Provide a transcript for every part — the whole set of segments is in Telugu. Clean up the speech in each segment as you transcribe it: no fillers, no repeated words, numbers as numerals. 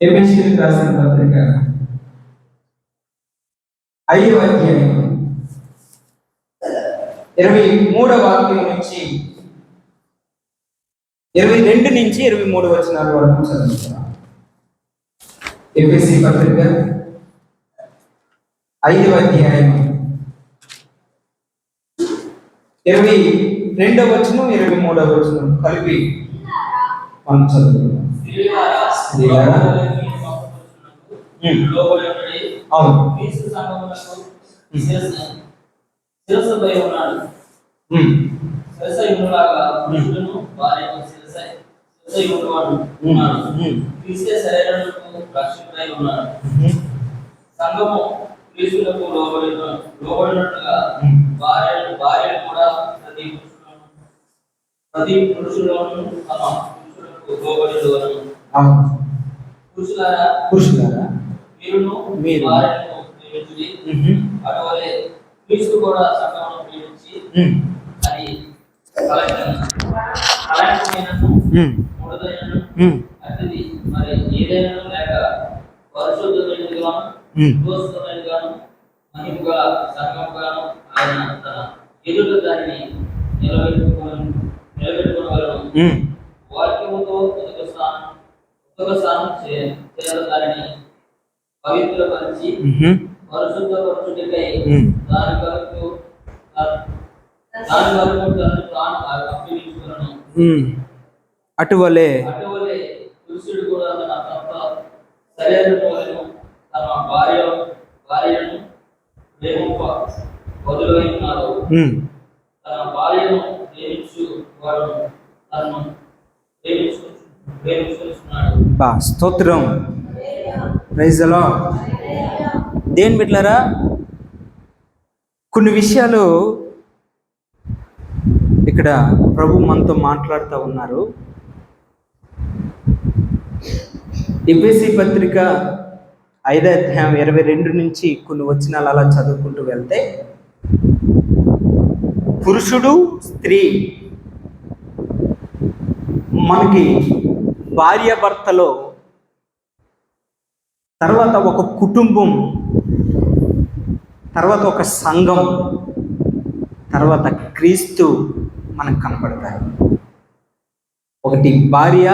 ఎఫెసీయులకు రాసిన పత్రిక 5వ అధ్యాయం 23వ వాక్యం నుంచి 22 నుంచి 23 వచనాల వరకు చదువుతున్నాం. ఎఫెసీ పత్రిక 5వ అధ్యాయం 22వ వచనం 23వ వచనం కలిపి మనం చదువుతున్నాం. సంఘము క్రీస్తులకు లోబడినట్లుగా భార్యలు కూడా ప్రతి పురుషులను తమ పురుషులకు లోబడినవారు. పురుషులారా మీరు భార్యలను ప్రేమించుడి, అటువలే క్రీస్తు కూడా సంఘమును ప్రేమించి అది కళంకమైనను ముడతైనను అతిథి మరి ఏదైనా లేక పరిశుద్ధమైనదిగాను దోషమైనదిగాను మహిమగా సంఘముగాను ఆయన తన ఎదుట దానిని నిలబెట్టుకోగలను. వాక్యముతో ఉదక స్నానం చేయాలి, దానిని పవిత్రపరిచి పరిశుద్ధపరచుటకై దాని వరకు అప్పగించుకున్నాను. అటువలే పురుషుడు కూడా తన సొంత శరీరములను తన భార్యను ప్రేమింప వదులైనారు. తన భార్యను ప్రేమించు వాడు తనను ప్రేమిస్తున్నాడు. స్తోత్రం. Praise the lord. దేని బిడ్డలారా, కొన్ని విషయాలు ఇక్కడ ప్రభు మనతో మాట్లాడుతూ ఉన్నారు. ఎఫెసీ పత్రిక 5వ అధ్యాయం 22 నుంచి కొన్ని వచనాలు అలా చదువుకుంటూ వెళ్తే, పురుషుడు స్త్రీ మనకి భార్యాభర్తలో, తర్వాత ఒక కుటుంబం, తర్వాత ఒక సంఘం, తర్వాత క్రీస్తు మనకు కనపడతారు. ఒకటి భార్య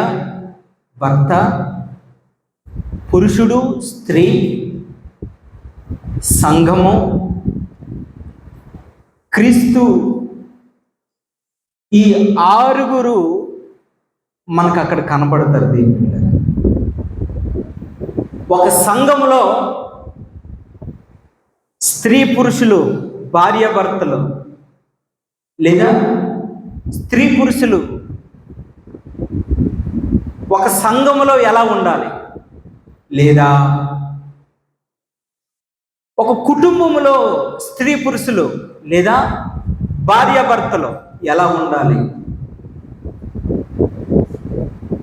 భర్త, పురుషుడు స్త్రీ, సంఘము, క్రీస్తు. ఈ 6 మనకు అక్కడ కనపడతారు. దీని ఒక సంఘములో స్త్రీ పురుషులు భార్యాభర్తలు, లేదా స్త్రీ పురుషులు ఒక సంఘములో ఎలా ఉండాలి, లేదా ఒక కుటుంబంలో స్త్రీ పురుషులు లేదా భార్యాభర్తలు ఎలా ఉండాలి,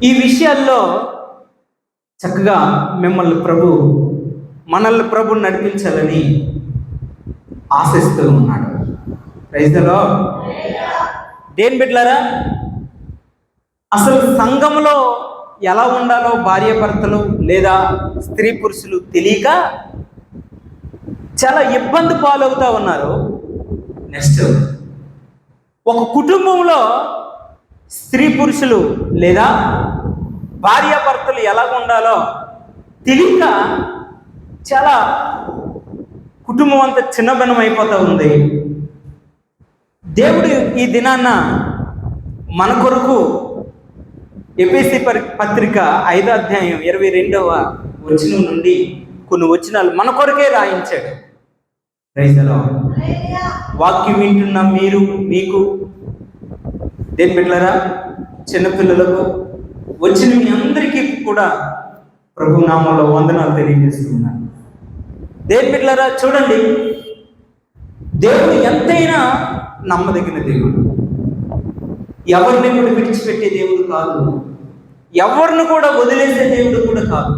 ఈ విషయాల్లో చక్కగా మనల్ని ప్రభు నడిపించాలని ఆశిస్తూ ఉన్నాడు. Praise the lord. దేని బిడ్డలారా, అసలు సంఘంలో ఎలా ఉండాలో భార్యాభర్తలు లేదా స్త్రీ పురుషులు తెలియక చాలా ఇబ్బంది పాలవుతూ ఉన్నారు. నెక్స్ట్, ఒక కుటుంబంలో స్త్రీ పురుషులు లేదా భార్యాభర్తలు ఎలా ఉండాలో తెలియక చాలా కుటుంబం అంతా చిన్నభిన్నం అయిపోతూ ఉంది. దేవుడు ఈ దినాన్న మన కొరకు ఎఫెసీ పత్రిక 5వ అధ్యాయం 22వ వచనం నుండి కొన్ని వచనాలు మన కొరకే రాయించాడు. Praise the lord. వాక్యం వింటున్న మీకు దేని బిడ్డలారా, చిన్నపిల్లలకు వచ్చిన మీ అందరికీ కూడా ప్రభు నామంలో వందనాలు తెలియజేస్తున్నాను. దేని బిడ్డలారా, చూడండి, దేవుడు ఎంతైనా నమ్మదగిన దేవుడు. ఎవరిని కూడా విడిచిపెట్టే దేవుడు కాదు, ఎవరిని కూడా వదిలేసే దేవుడు కూడా కాదు.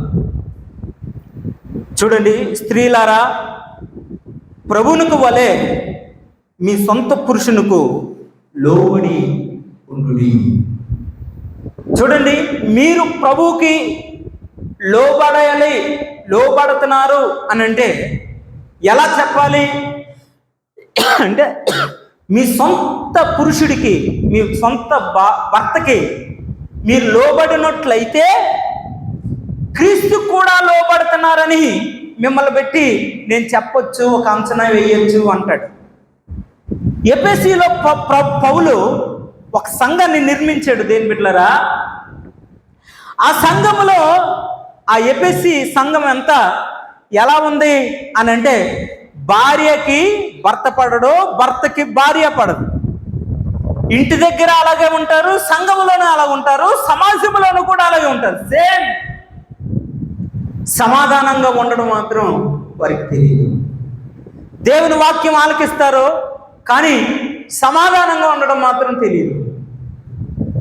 చూడండి, స్త్రీలారా, ప్రభువునకు వలె మీ సొంత పురుషునకు లోబడి ఉండుడి. చూడండి, మీరు ప్రభువుకి లోబడుతున్నారు అని అంటే ఎలా చెప్పాలి అంటే, మీ సొంత పురుషుడికి, మీ సొంత భర్తకి మీరు లోబడినట్లయితే క్రీస్తు కూడా లోబడుతున్నారని మిమ్మల్ని పెట్టి నేను చెప్పొచ్చు, ఒక అంచనా వేయొచ్చు అంటాడు. ఎఫెసీలో పౌలు ఒక సంఘాన్ని నిర్మించాడు. దేని బిడ్డలారా, ఆ సంఘములో ఆ ఎఫెసీ సంఘం అంతా ఎలా ఉంది అని అంటే, భార్యకి భర్త పడడు, భర్తకి భార్య పడదు. ఇంటి దగ్గర అలాగే ఉంటారు, సంఘములోనూ అలా ఉంటారు, సమాజంలోనూ కూడా అలాగే ఉంటారు. సేమ్. సమాధానంగా ఉండడం మాత్రం వారికి తెలియదు. దేవుని వాక్యం ఆలకిస్తారు, కానీ సమాధానంగా ఉండడం మాత్రం తెలియదు.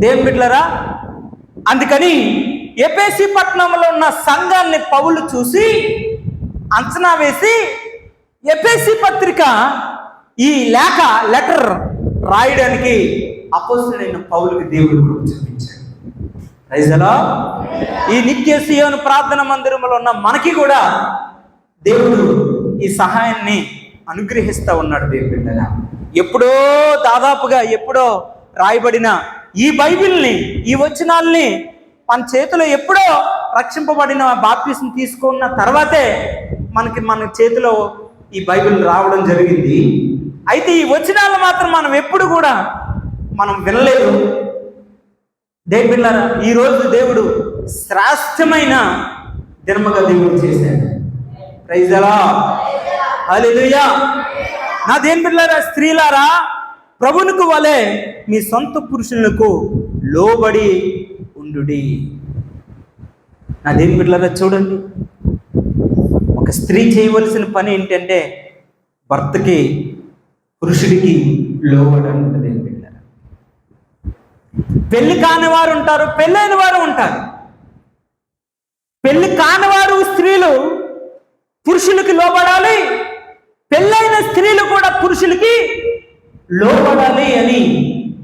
దేవుని బిడ్డలారా, అందుకని ఎఫెసీ పట్టణంలో ఉన్న సంఘాన్ని పౌలు చూసి అంచనా వేసి ఎఫెసీ పత్రిక ఈ లెటర్ రాయడానికి అపోస్తలుడైన పౌలుకి దేవుడు కృప చూపించాడు. Praise the lord. ఈ నిత్య సీయోను ప్రార్థన మందిరంలో ఉన్న మనకి కూడా దేవుడు ఈ సహాయాన్ని అనుగ్రహిస్తూ ఉన్నాడు. దేవుని బిడ్డలారా, దాదాపుగా ఎప్పుడో రాయబడిన ఈ బైబిల్ని, ఈ వచనాల్ని మన చేతిలో ఎప్పుడో రక్షింపబడిన బాప్తిసం తీసుకున్న తర్వాతే మన చేతిలో ఈ బైబిల్ రావడం జరిగింది. అయితే ఈ వచనాలు మాత్రం మనం ఎప్పుడు కూడా వినలేదు. దేవుని బిడ్డలారా, ఈరోజు దేవుడు శ్రేష్టమైన దినముగా దేవుడు చేశాడు. Praise the lord. హల్లెలూయా. నా దేవుని బిడ్డలారా, స్త్రీలారా, ప్రభువునికి వలె మీ సొంత పురుషులకు లోబడి ఉండుడి. నా దేవుని బిడ్డలారా, చూడండి, ఒక స్త్రీ చేయవలసిన పని ఏంటంటే భర్తకి, పురుషుడికి లోబడి ఉంటుంది. దేవుని బిడ్డలారా, పెళ్లి కాని వారు ఉంటారు, పెళ్ళైన వారు ఉంటారు. పెళ్లి కాని వారు స్త్రీలు పురుషులకి లోబడాలి, పెళ్ళైన స్త్రీలు కూడా పురుషులకి లోబడాలి అని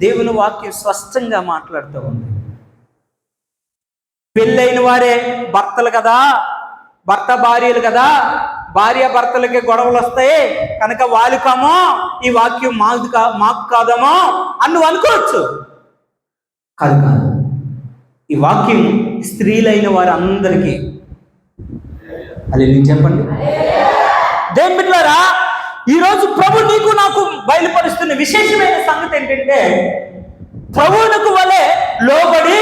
దేవుని వాక్యం స్పష్టంగా మాట్లాడుతూ ఉంది. పెళ్ళైన వారే భర్తలు కదా, భర్త భార్యలు కదా, భార్య భర్తలకి గొడవలు వస్తాయి కనుక వాలికామో ఈ వాక్యం మాకు కాదమో అని నువ్వు అనుకోవచ్చు. కాదు, ఈ వాక్యం స్త్రీలైన వారు అందరికీ. అది నేను చెప్పండి. దేవుని బిడ్డలారా, ఈరోజు ప్రభు నీకు నాకు బయలుపరుస్తున్న విశేషమైన సంగతి ఏంటంటే, ప్రభువునకు వలె లోబడి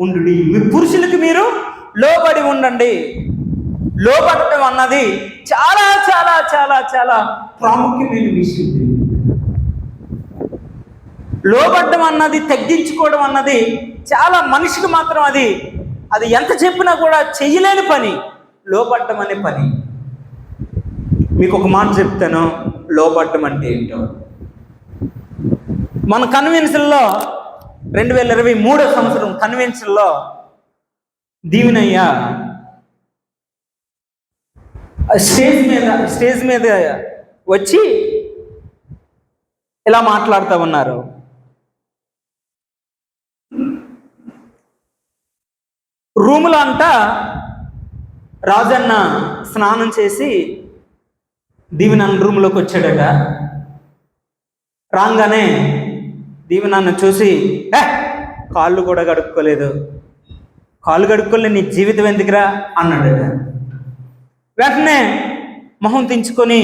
ఉండుడి. మీ పురుషులకి మీరు లోబడి ఉండండి. లోబడటం అన్నది చాలా చాలా చాలా చాలా ప్రాముఖ్యమైన విషయం. లోబడటం అన్నది, తగ్గించుకోవడం అన్నది చాలా మనిషికి మాత్రం అది ఎంత చెప్పినా కూడా చెయ్యలేని పని, లోబడటం అనే పని. మీకు ఒక మాట చెప్తాను, లోబడటం అంటే ఏంటో. మన కన్వెన్షన్లో 2023 సంవత్సరం కన్వెన్షన్లో దీవెనయ్య స్టేజ్ మీద వచ్చి ఇలా మాట్లాడుతూ ఉన్నారు. రూములో అంట రాజన్న స్నానం చేసి దీవెనన్న రూమ్లోకి వచ్చాడట. రాగానే దీవెనన్న చూసి, కాళ్ళు కూడా కడుక్కోలేదు, కాళ్ళు కడుక్కోలేదు, నీ జీవితం ఎందుకురా అన్నాడట. వెంటనే మొహం తెంచుకొని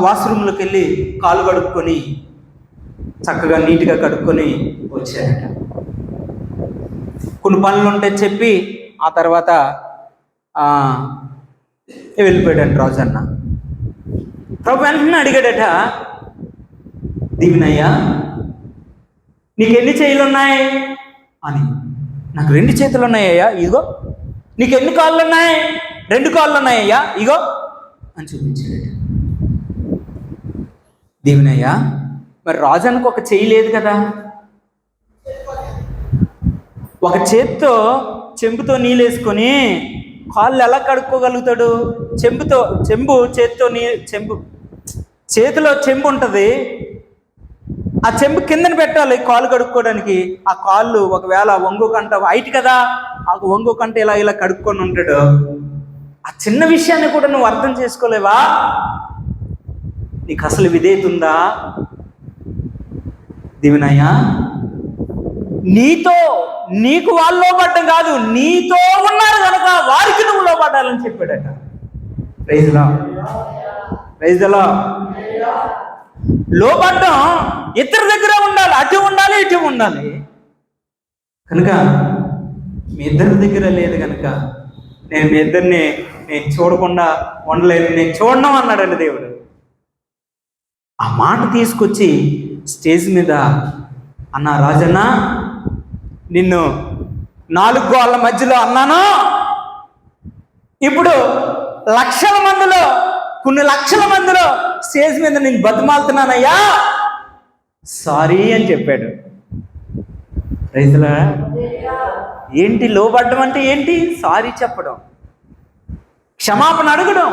వాష్రూమ్లోకి వెళ్ళి కాళ్ళు కడుక్కొని చక్కగా నీట్గా కడుక్కొని వచ్చాడట. కొన్ని పనులు ఉంటే చెప్పి ఆ తర్వాత వెళ్ళిపోయాడు రాజన్న. ప్రభు వెంటనే అడిగాడట, దీవెనయ్యా నీకు ఎన్ని చేతులు ఉన్నాయి అని. నాకు 2 చేతులు ఉన్నాయ్యా, ఇదిగో. నీకు ఎన్ని కాళ్ళు ఉన్నాయి? 2 కాళ్ళు ఉన్నాయ్యా, ఇగో అని చూపించాడట. దీవెనయ్యా, మరి రాజానికి ఒక చెయ్యి లేదు కదా, ఒక చేత్తో చెంబుతో నీళ్ళు వేసుకొని కాళ్ళు ఎలా కడుక్కోగలుగుతాడు? చేతిలో చెంబు ఉంటుంది, ఆ చెంబు కిందన పెట్టాలి కాలు కడుక్కోవడానికి. ఆ కాళ్ళు ఒకవేళ వంగుకంట హైట్ కదా, ఆ వంగుకంట ఇలా ఇలా కడుక్కొని ఉంటాడు. ఆ చిన్న విషయాన్ని కూడా నువ్వు అర్థం చేసుకోలేవా? నీకు అసలు విధేయత ఉందా? దీవెనయ్యా, నీకు వాళ్ళు లోబడ్డం కాదు, నీతో ఉన్నారు కనుక వారికి నువ్వు లోబడ్డాలని చెప్పాడట. Praise the lord. లోబడ్డం ఇద్దరి దగ్గర ఉండాలి, అటు ఉండాలి ఇటు ఉండాలి. కనుక మీ ఇద్దరి దగ్గర లేదు కనుక నేను మీ ఇద్దరిని నేను చూడకుండా ఉండలేను, నేను చూడడం అన్నాడండి దేవుడు. ఆ మాట తీసుకొచ్చి స్టేజ్ మీద, అన్న రాజన్న, నిన్ను 4 గోళ్ళ మధ్యలో అన్నాను, ఇప్పుడు లక్షల మందిలో, కొన్ని లక్షల మందిలో స్టేజ్ మీద నేను బతిమాలుతున్నానయ్యా, సారీ అని చెప్పాడు. రైతులా, ఏంటి లోబడ్డం అంటే ఏంటి? సారీ చెప్పడం, క్షమాపణ అడగడం,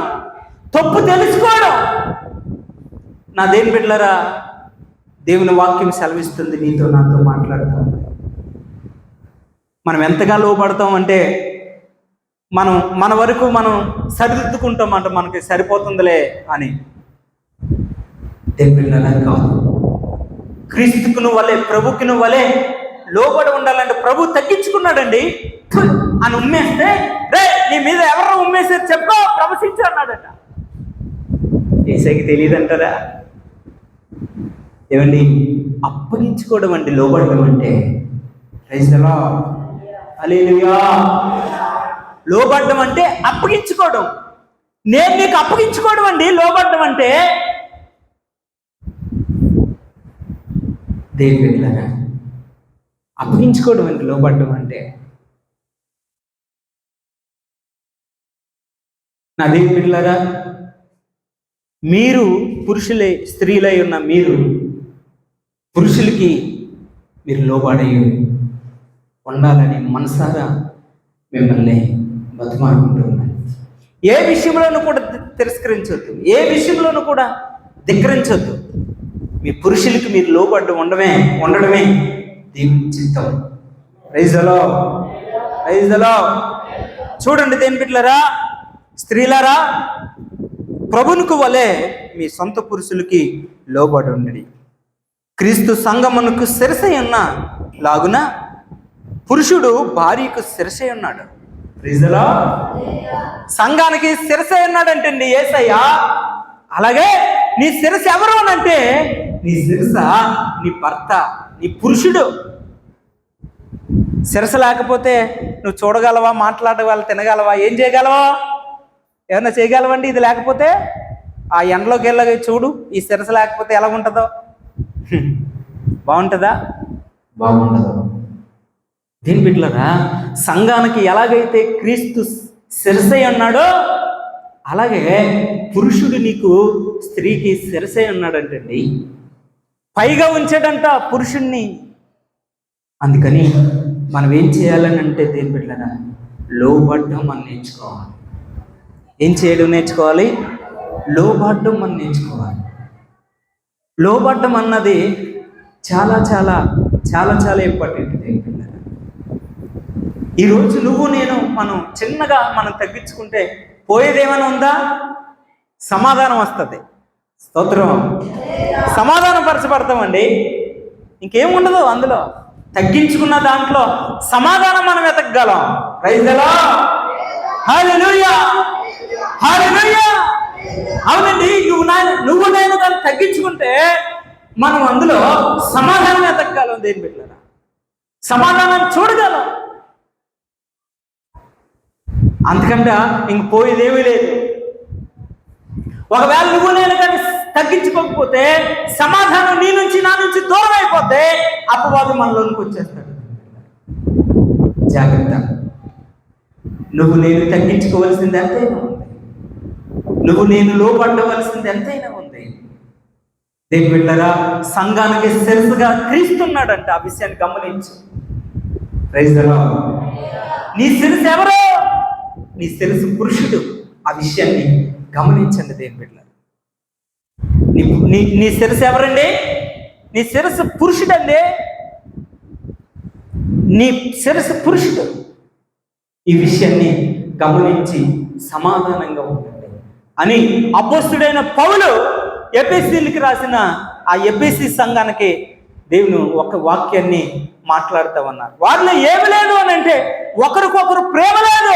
తప్పు తెలుసుకోవడం. నా దేని బిడ్డలారా, దేవుని వాక్యం సెలవిస్తుంది, నీతో నాతో మాట్లాడతాం. మనం ఎంతగా లోబడతాం అంటే మన వరకు మనం సరిదిద్దుకుంటాం అంట, మనకి సరిపోతుందిలే అని. దేని బిడ్డలారా, కాదు. క్రీస్తుకును వలె, ప్రభుకును వలె లోబడి ఉండాలంటే ప్రభు తగ్గించుకున్నాడండి. అని ఉమ్మేస్తే, రే నీ మీద ఎవరో ఉమ్మేసారు చెప్పు, ప్రవశించు అన్నాడట. ఏసైకి తెలియదంటారా? ఏమండి, అప్పగించుకోవడం అండి లోబడడం అంటే. Praise the lord. హల్లెలూయా. లోబడడం అంటే అప్పగించుకోవడం. నేను నీకు అప్పగించుకోవడం అండి లోబడడం అంటే. దేని బిడ్డలారా, అప్పగించుకోవడం అండి లోబడడం అంటే. నా దేని బిడ్డలారా, మీరు పురుషులే, స్త్రీలై ఉన్న మీరు పురుషులకి మీరు లోబడి ఉండాలని మనసారా మిమ్మల్ని బతిమాలుకుంటున్నాను. ఏ విషయంలోనూ కూడా తిరస్కరించొద్దు, ఏ విషయంలోనూ కూడా ధిక్కరించొద్దు. మీ పురుషులకి మీరు లోబడ్డు ఉండడమే దేవుని చిత్తం. Praise the lord. Praise the lord. చూడండి దేని బిడ్డలారా, స్త్రీలారా, ప్రభువుకు వలె మీ సొంత పురుషులకి లోబడి ఉండండి. క్రీస్తు సంఘమునకు శిరసై ఉన్న లాగున పురుషుడు భార్యకు శిరసై ఉన్నాడు. Praise the lord. సంఘానికి శిరసై ఉన్నాడంటే యేసయ్య. అలాగే నీ శిరస ఎవరు అనంటే, నీ శిరస నీ భర్త, నీ పురుషుడు. శిరస లేకపోతే నువ్వు చూడగలవా, మాట్లాడగలవా, తినగలవా, ఏం చేయగలవా? ఏమన్నా చేయగలవండి? ఇది లేకపోతే ఆ ఎండలోకి వెళ్ళగా చూడు, ఈ శిరస లేకపోతే ఎలా ఉంటుందో. బాగుంటుందా? బాగుండదు. దీని బిడ్డలారా, సంఘానికి ఎలాగైతే క్రీస్తు శిరసై ఉన్నాడో అలాగే పురుషుడు నీకు స్త్రీకి శిరసై ఉన్నాడంటండి. పైగా ఉంచాడంట పురుషుణ్ణి. అందుకని మనం ఏం చేయాలని అంటే దేని బిడ్డలారా, లోబడ్డం మనం నేర్చుకోవాలి. ఏం చేయడం నేర్చుకోవాలి? లోబడ్డం మనం నేర్చుకోవాలి. లోబడ్డం అన్నది చాలా చాలా చాలా చాలా ఇంపార్టెంట్. దేని బిడ్డలారా, ఈరోజు నువ్వు నేను మనం తగ్గించుకుంటే పోయేదేమైనా ఉందా? సమాధానం వస్తుంది. స్తోత్రం. సమాధానం పరచబడతామండి, ఇంకేముండదు అందులో. తగ్గించుకున్న దాంట్లో సమాధానం మనం వెతకగలం. Praise the lord. Hallelujah. Hallelujah. అవునండి, నువ్వు నేను దాన్ని తగ్గించుకుంటే మనం అందులో సమాధానం వెతకగలం. దేని బిడ్డలారా, సమాధానం చూడగలం. అంతకంటే ఇంక పోయేదేమీ లేదు. ఒకవేళ నువ్వు నేను కానీ తగ్గించుకోకపోతే సమాధానం నీ నుంచి నా నుంచి దూరం అయిపోతే అపవాదం మనలోనికి వచ్చేస్తాడు. జాగ్రత్త. నువ్వు నేను తగ్గించుకోవాల్సింది ఎంతైనా ఉంది, నువ్వు నేను లోబడవలసింది ఎంతైనా ఉంది. దేని బిడ్డలారా, సంఘానికి శిరస్సుగా క్రీస్తున్నాడంట. ఆ విషయాన్ని గమనించు. Praise the lord. నీ శిరస్సు ఎవరో? నీ శిరస్సు పురుషుడు. ఆ విషయాన్ని గమనించండి దేని బిడ్డలారా. నీ శిరస్సు ఎవరండి? నీ శిరస్సు పురుషుడండి, నీ శిరస్సు పురుషుడు. ఈ విషయాన్ని గమనించి సమాధానంగా ఉండండి అని అపోస్తుడైన పౌలు ఎఫెసీయులకు రాసిన ఆ ఎఫెసీ సంఘానికి దేవుని ఒక వాక్యాన్ని మాట్లాడుతూ ఉన్నారు. వారిలో ఏమి లేదు అని అంటే ఒకరికొకరు ప్రేమ లేదు,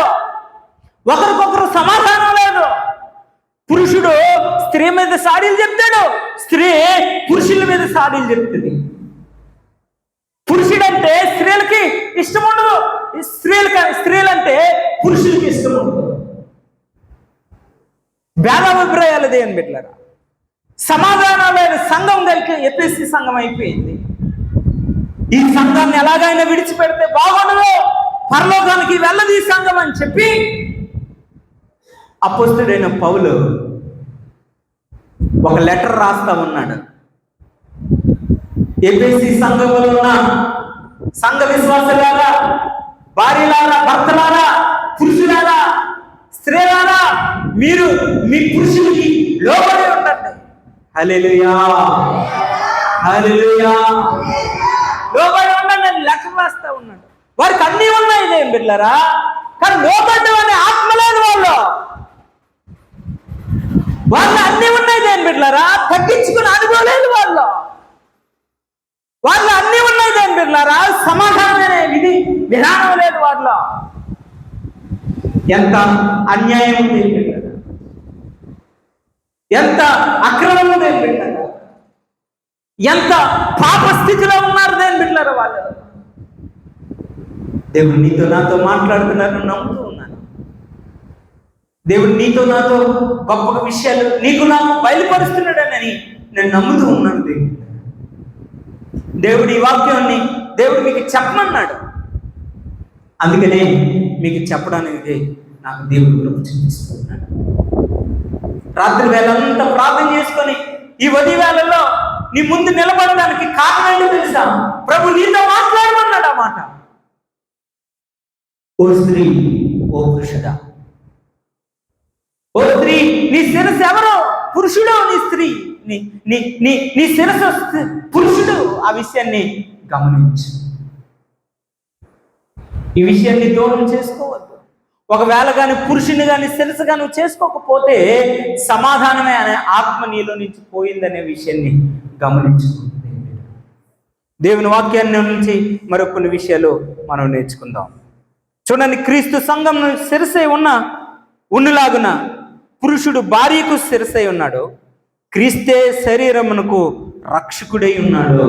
ఒకరికొకరు సమాధానం లేదు. పురుషుడు స్త్రీ మీద సాడీలు చెప్తాడు, స్త్రీ పురుషుల మీద సాడీలు చెప్తుంది. పురుషుడంటే స్త్రీలకి ఇష్టం ఉండదు, స్త్రీలంటే పురుషులకి ఇష్టం ఉండదు. భేదాభిప్రాయాలు దేని బిడ్డలారా, సమాధానాలైన సంఘం కలిగి ఎఫెసీ సంఘం అయిపోయింది. ఈ సంఘాన్ని ఎలాగైనా విడిచిపెడితే బాగుండదు, పరలోకానికి వెళ్ళదు ఈ సంఘం అని చెప్పి అపోస్తుడైన పౌలు ఒక లెటర్ రాస్తా ఉన్నాడు. ఎఫెసీ సంఘంలో ఉన్న సంఘ విశ్వాసులారా, భార్యలారా, భర్తలారా, పురుషులారా, స్త్రీలారా, మీరు మీ పురుషులకి లోబడి ఉండండి. హల్లెలూయా, హల్లెలూయా. లోబడి ఉండండి అని లెటర్ రాస్తా ఉన్నాడు. వారికి అన్నీ ఉన్నాయి ఏం బిడ్డలారా, కానీ లోబడ్డం అనే ఆత్మ లేదు వాళ్ళు అన్నీ ఉన్నాయి దేని బిడ్డలారా, తగ్గించుకుని అనుభవం లేదు వాళ్ళు అన్నీ ఉన్నాయి దేని బిడ్డలారా, సమాధానం అనే విధానం లేదు వాళ్ళలో. ఎంత అన్యాయం ఉంది బిడ్డలారా, ఎంత అక్రమం ఉంది బిడ్డలారా, ఎంత పాప స్థితిలో ఉన్నారు దేని బిడ్డలారా వాళ్ళు. దేవుడు నీతో నాతో మాట్లాడుతున్నారు, నమ్ముతూ ఉన్నాను. దేవుడు నీతో నాతో గొప్ప విషయాలు నీకు నాకు బయలుపరుస్తున్నాడని నేను నమ్ముతూ ఉన్నాను. దేవుడు ఈ వాక్యాన్ని దేవుడు మీకు చెప్పమన్నాడు, అందుకనే మీకు చెప్పడానికి నాకు దేవుడు కృప చూపిస్తున్నాడు. రాత్రి వేళంతా ప్రార్థన చేసుకొని ఈ ఉదయ వేళల్లో నీ ముందు నిలబడడానికి కారణం ఏంటో తెలుసా? ప్రభు నీతో మాట్లాడమన్నాడు ఆ మాట. ఓ స్త్రీ, ఓ పురుషుడా, ఓ స్త్రీ నీ శిరస్సు ఎవరో పురుషుడు, నీ స్త్రీ నీ శిరస్సు పురుషుడు. ఆ విషయాన్ని గమనించు, ఈ విషయాన్ని దూరం చేసుకోవద్దు. ఒకవేళ కానీ పురుషుని కానీ శిరస్సు కానీ చేసుకోకపోతే సమాధానమే అనే ఆత్మ నీలో నుంచి పోయిందనే విషయాన్ని గమనించుకుంటుంది. దేవుని వాక్యాన్ని నుంచి మరొక విషయాలు మనం నేర్చుకుందాం. చూడండి, క్రీస్తు సంఘం శిరసై ఉన్నలాగున పురుషుడు భార్యకు శిరసై ఉన్నాడు, క్రీస్తే శరీరమునకు రక్షకుడై ఉన్నాడు.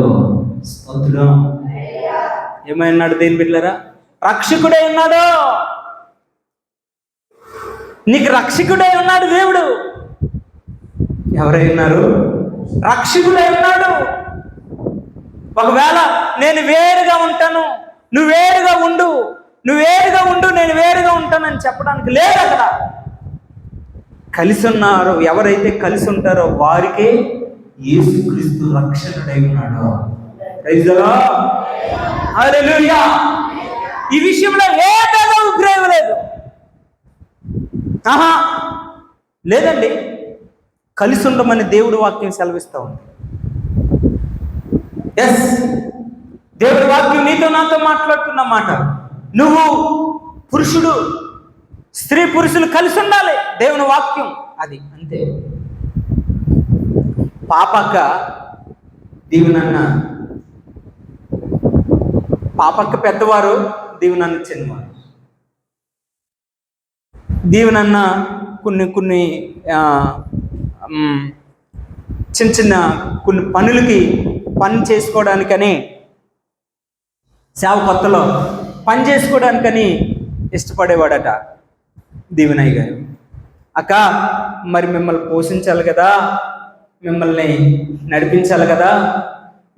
స్తోత్రం. ఏమైనాడు దేని బిడ్డలారా? రక్షకుడై ఉన్నాడు. నీకు రక్షకుడై ఉన్నాడు దేవుడు. ఎవరై ఉన్నారు? రక్షకుడై ఉన్నాడు. ఒకవేళ నేను వేరుగా ఉంటాను, నువ్వు వేరుగా ఉండు, నేను వేరుగా ఉంటానని చెప్పడానికి లేదు. అక్కడ కలిసి ఉన్నారు. ఎవరైతే కలిసి ఉంటారో వారికే యేసుక్రీస్తు రక్షకుడై ఉన్నాడు. Praise the lord. హల్లెలూయా. ఈ విషయంలో ఏ భేదం లేదు. లేదండి, కలిసి ఉండమని దేవుడి వాక్యం సెలవిస్తూ ఉంది. ఎస్, దేవుడి వాక్యం నీతో నాతో మాట్లాడుతున్న మాట. నువ్వు పురుషుడు, స్త్రీ పురుషులు కలిసి ఉండాలి. దేవుని వాక్యం అది అంతే. పాపక్క దీవునన్న, పాపక్క పెద్దవారు, దీవునన్న చిన్నవారు. దీవునన్న కొన్ని చిన్న కొన్ని పని చేసుకోవడానికని, సేవ కొత్తలో పని చేసుకోవడానికని ఇష్టపడేవాడట దీవెనయ్య గారు. అక్క, మరి మిమ్మల్ని పోషించాలి కదా, మిమ్మల్ని నడిపించాలి కదా,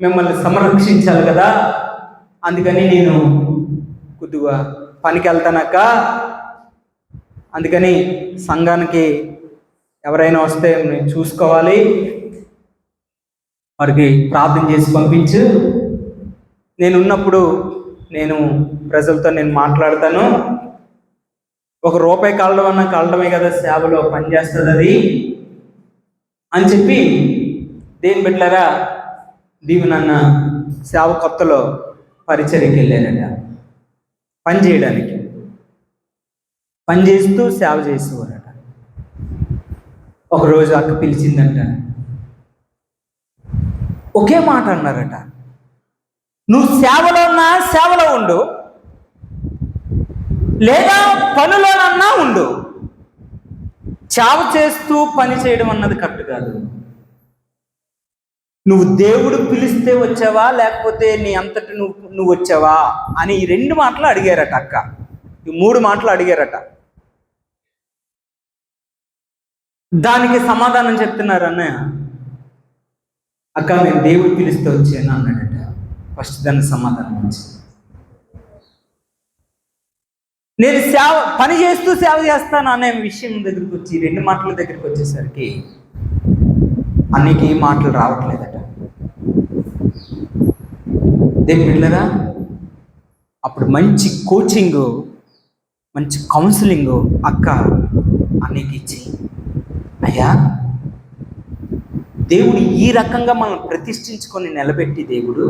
మిమ్మల్ని సంరక్షించాలి కదా, అందుకని నేను కొద్దిగా పనికి వెళ్తానక్క, అందుకని సంఘానికి ఎవరైనా వస్తే నేను చూసుకోవాలి, వారికి ప్రార్థన చేసి పంపించు, నేను ఉన్నప్పుడు నేను ప్రజలతో నేను మాట్లాడతాను, ₹1 కలడం అన్నా కలడమే కదా, సేవలో పనిచేస్తుంది అది అని చెప్పి దేని బిడ్డలారా దీవెనన్న సేవ కొత్తలో పరిచర్యకి వెళ్ళారట, పని చేయడానికి. పని చేస్తూ సేవ చేసేవారట. ఒకరోజు అక్క పిలిచిందంట. ఒకే మాట అన్నారట, నువ్వు సేవలో ఉన్నా సేవలో ఉండు, లేదా పనులోనన్నా ఉండు. సేవ చేస్తూ పని చేయడం అన్నది కరెక్ట్ కాదు. నువ్వు దేవుడు పిలిస్తే వచ్చావా, లేకపోతే నీ అంతటి నువ్వు వచ్చావా అని ఈ 2 మాటలు అడిగారట అక్క. ఈ 3 మాటలు అడిగారట. దానికి సమాధానం చెప్తున్నారు అన్నయ్య. అక్క, నేను దేవుడు పిలిస్తే వచ్చాను అన్నాడట. ఫస్ట్ దానికి సమాధానం వచ్చింది. నేను పని చేస్తూ సేవ చేస్తాను అనే విషయం దగ్గరికి వచ్చి 2 మాటల దగ్గరికి వచ్చేసరికి అన్నికి ఈ మాటలు రావట్లేదట. దేవుని బిడ్డలారా, అప్పుడు మంచి కోచింగ్, మంచి కౌన్సిలింగ్ అక్క అన్నికి ఇచ్చి, అయ్యా, దేవుడు ఈ రకంగా మనం ప్రతిష్ఠించుకొని నిలబెట్టి దేవుడు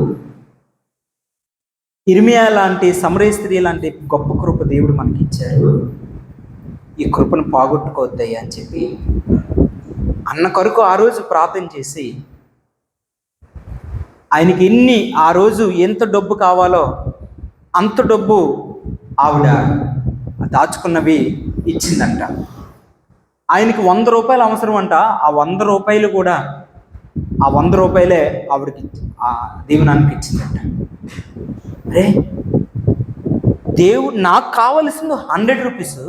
ఇర్మియా లాంటి, సమరయ స్త్రీ లాంటి గొప్ప కృప దేవుడు మనకి ఇచ్చారు. ఈ కృపను పోగొట్టుకోవద్దయ్యా అని చెప్పి అన్న కొరకు ఆ రోజు ప్రార్థన చేసి ఆయనకి ఆ రోజు ఎంత డబ్బు కావాలో అంత డబ్బు ఆవిడ దాచుకున్నవి ఇచ్చిందంట. ఆయనకి 100 రూపాయలు అవసరం అంట. ఆ 100 రూపాయలు కూడా, ఆ 100 రూపాయలే ఆవిడకి ఆ దీవెనానికి ఇచ్చిందంట. అరే, దేవుడు నాకు కావలసింది 100 రూపీస్,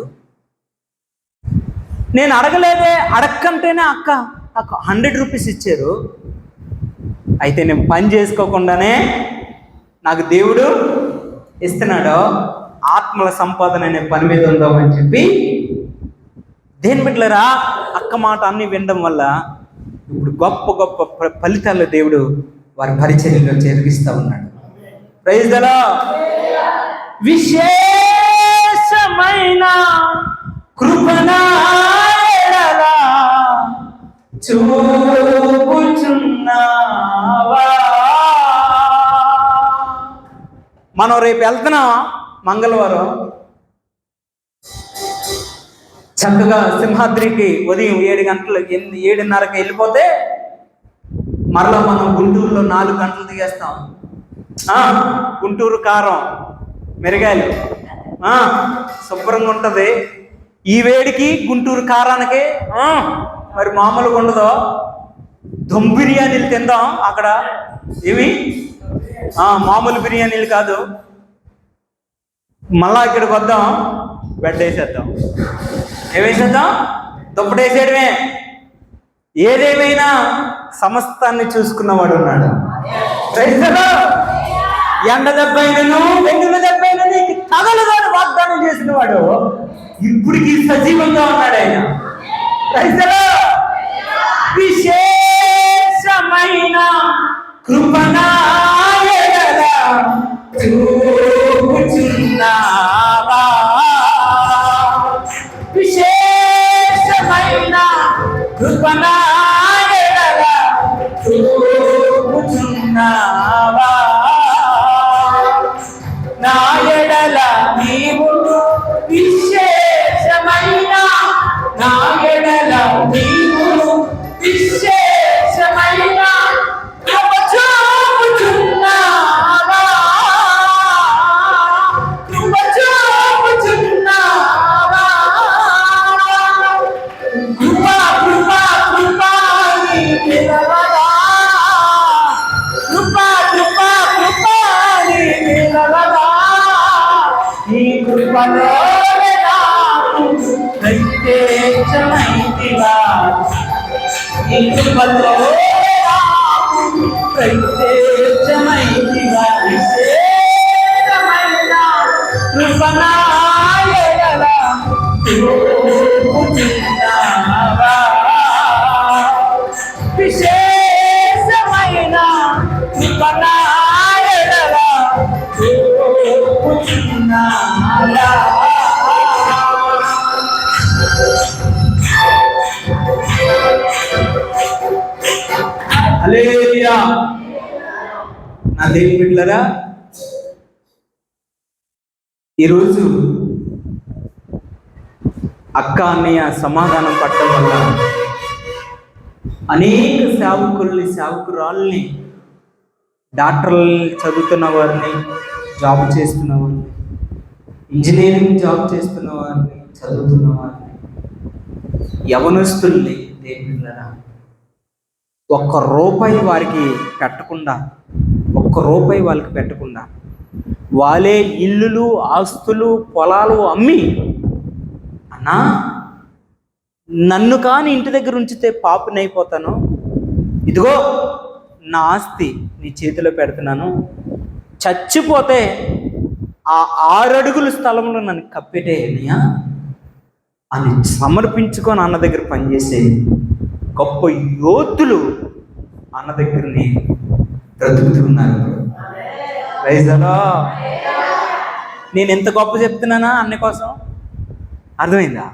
నేను అడగలేదే, అడగకంటేనే అక్క నాకు 100 రూపీస్ ఇచ్చారు. అయితే నేను పని చేసుకోకుండానే నాకు దేవుడు ఇస్తున్నాడు. ఆత్మల సంపాదన అనే పని మీద ఉందామని చెప్పి, దేని బిడ్డలారా, అక్క మాట అన్ని వినడం వల్ల ఇప్పుడు గొప్ప గొప్ప ఫలితాలు దేవుడు వారి పరిచర్యలో జరిగిస్తూ ఉన్నాడు. Praise the lord. విశేషమైన కృపనా చూపుచున్నావా. మనం రేపు వెళ్తున్నాం మంగళవారం. చక్కగా సింహాద్రికి ఉదయం 7 గంటలకు 7:30కి వెళ్ళిపోతే మరలా మనం గుంటూరులో 4 గంటలు దిగేస్తాం. గుంటూరు కారం మిరగాయలు శుభ్రంగా ఉంటుంది. ఈ వేడికి గుంటూరు కారానికి మరి మామూలుగా ఉండదో. దమ్ బిర్యానీలు తిందాం అక్కడ. ఏమి మామూలు బిర్యానీలు కాదు. మళ్ళా ఇక్కడికి వద్దాం, బెడ్ వేసేద్దాం. ఏమేసేద్దాం? దుప్పటేసేయడమే. ఏదేమైనా సమస్తాన్ని చూసుకున్నవాడు ఉన్నాడు. ఎండ దెబ్బైనను వెన్నుల దెబ్బైన నీకు తగలదని వాగ్దానం చేసిన వాడు ఇప్పటికి సజీవంగా ఉన్నాడు ఆయన. విశేషమైన కృపణా చూపుచున్నావా. విశేషమైన కృపణా చూపుచున్నావా. నా ఎడల నీవు విశేషమైన, నా ఎడల నీవు విశేషమైన కృప చూపుచున్నావా. కృప చూపుచున్నావా. కృప కృప కృప నీ పిలవగా. కృప కృప కృప నీ పిలవగా. నీ కృపలో ప్రత్యేకమైతిగా. నీ కృపలో ప్రత్యేకమైతిగా. విశేషమైన కృపణా ఎడల చూపుచున్నావా. విశేషమైన కృపణా ఎడల చూపుచున్నావా. హల్లెలూయా. దేవుని బిడ్డలారా, ఈరోజు అక్క అన్నయ్య సమాధానం పట్టడం వల్ల అనేక సేవకురాల్ని, డాక్టర్లు చదువుతున్న వారిని, జాబ్ చేస్తున్న వారిని, ఇంజనీరింగ్ జాబ్ చేస్తున్న వారిని, చదువుతున్న వారిని, యవనస్తుల్ని దేవుళ్ళరా ₹1 వారికి పెట్టకుండా వాళ్ళే ఇల్లులు, ఆస్తులు, పొలాలు అమ్మి, అన్నా నన్ను కానీ ఇంటి దగ్గర ఉంచితే పాపునైపోతాను, ఇదిగో నా ఆస్తి నీ చేతిలో పెడుతున్నాను, చచ్చిపోతే ఆ 6 అడుగుల స్థలంలో నన్ను కప్పెట్టేయనియా అని సమర్పించుకొని అన్న దగ్గర పనిచేసే గొప్ప యోధులు అన్న దగ్గరని బ్రతుకుతున్నారు. Praise the lord. నేను ఎంత గొప్ప చెప్తున్నానా అన్న కోసం? అర్థమైందా?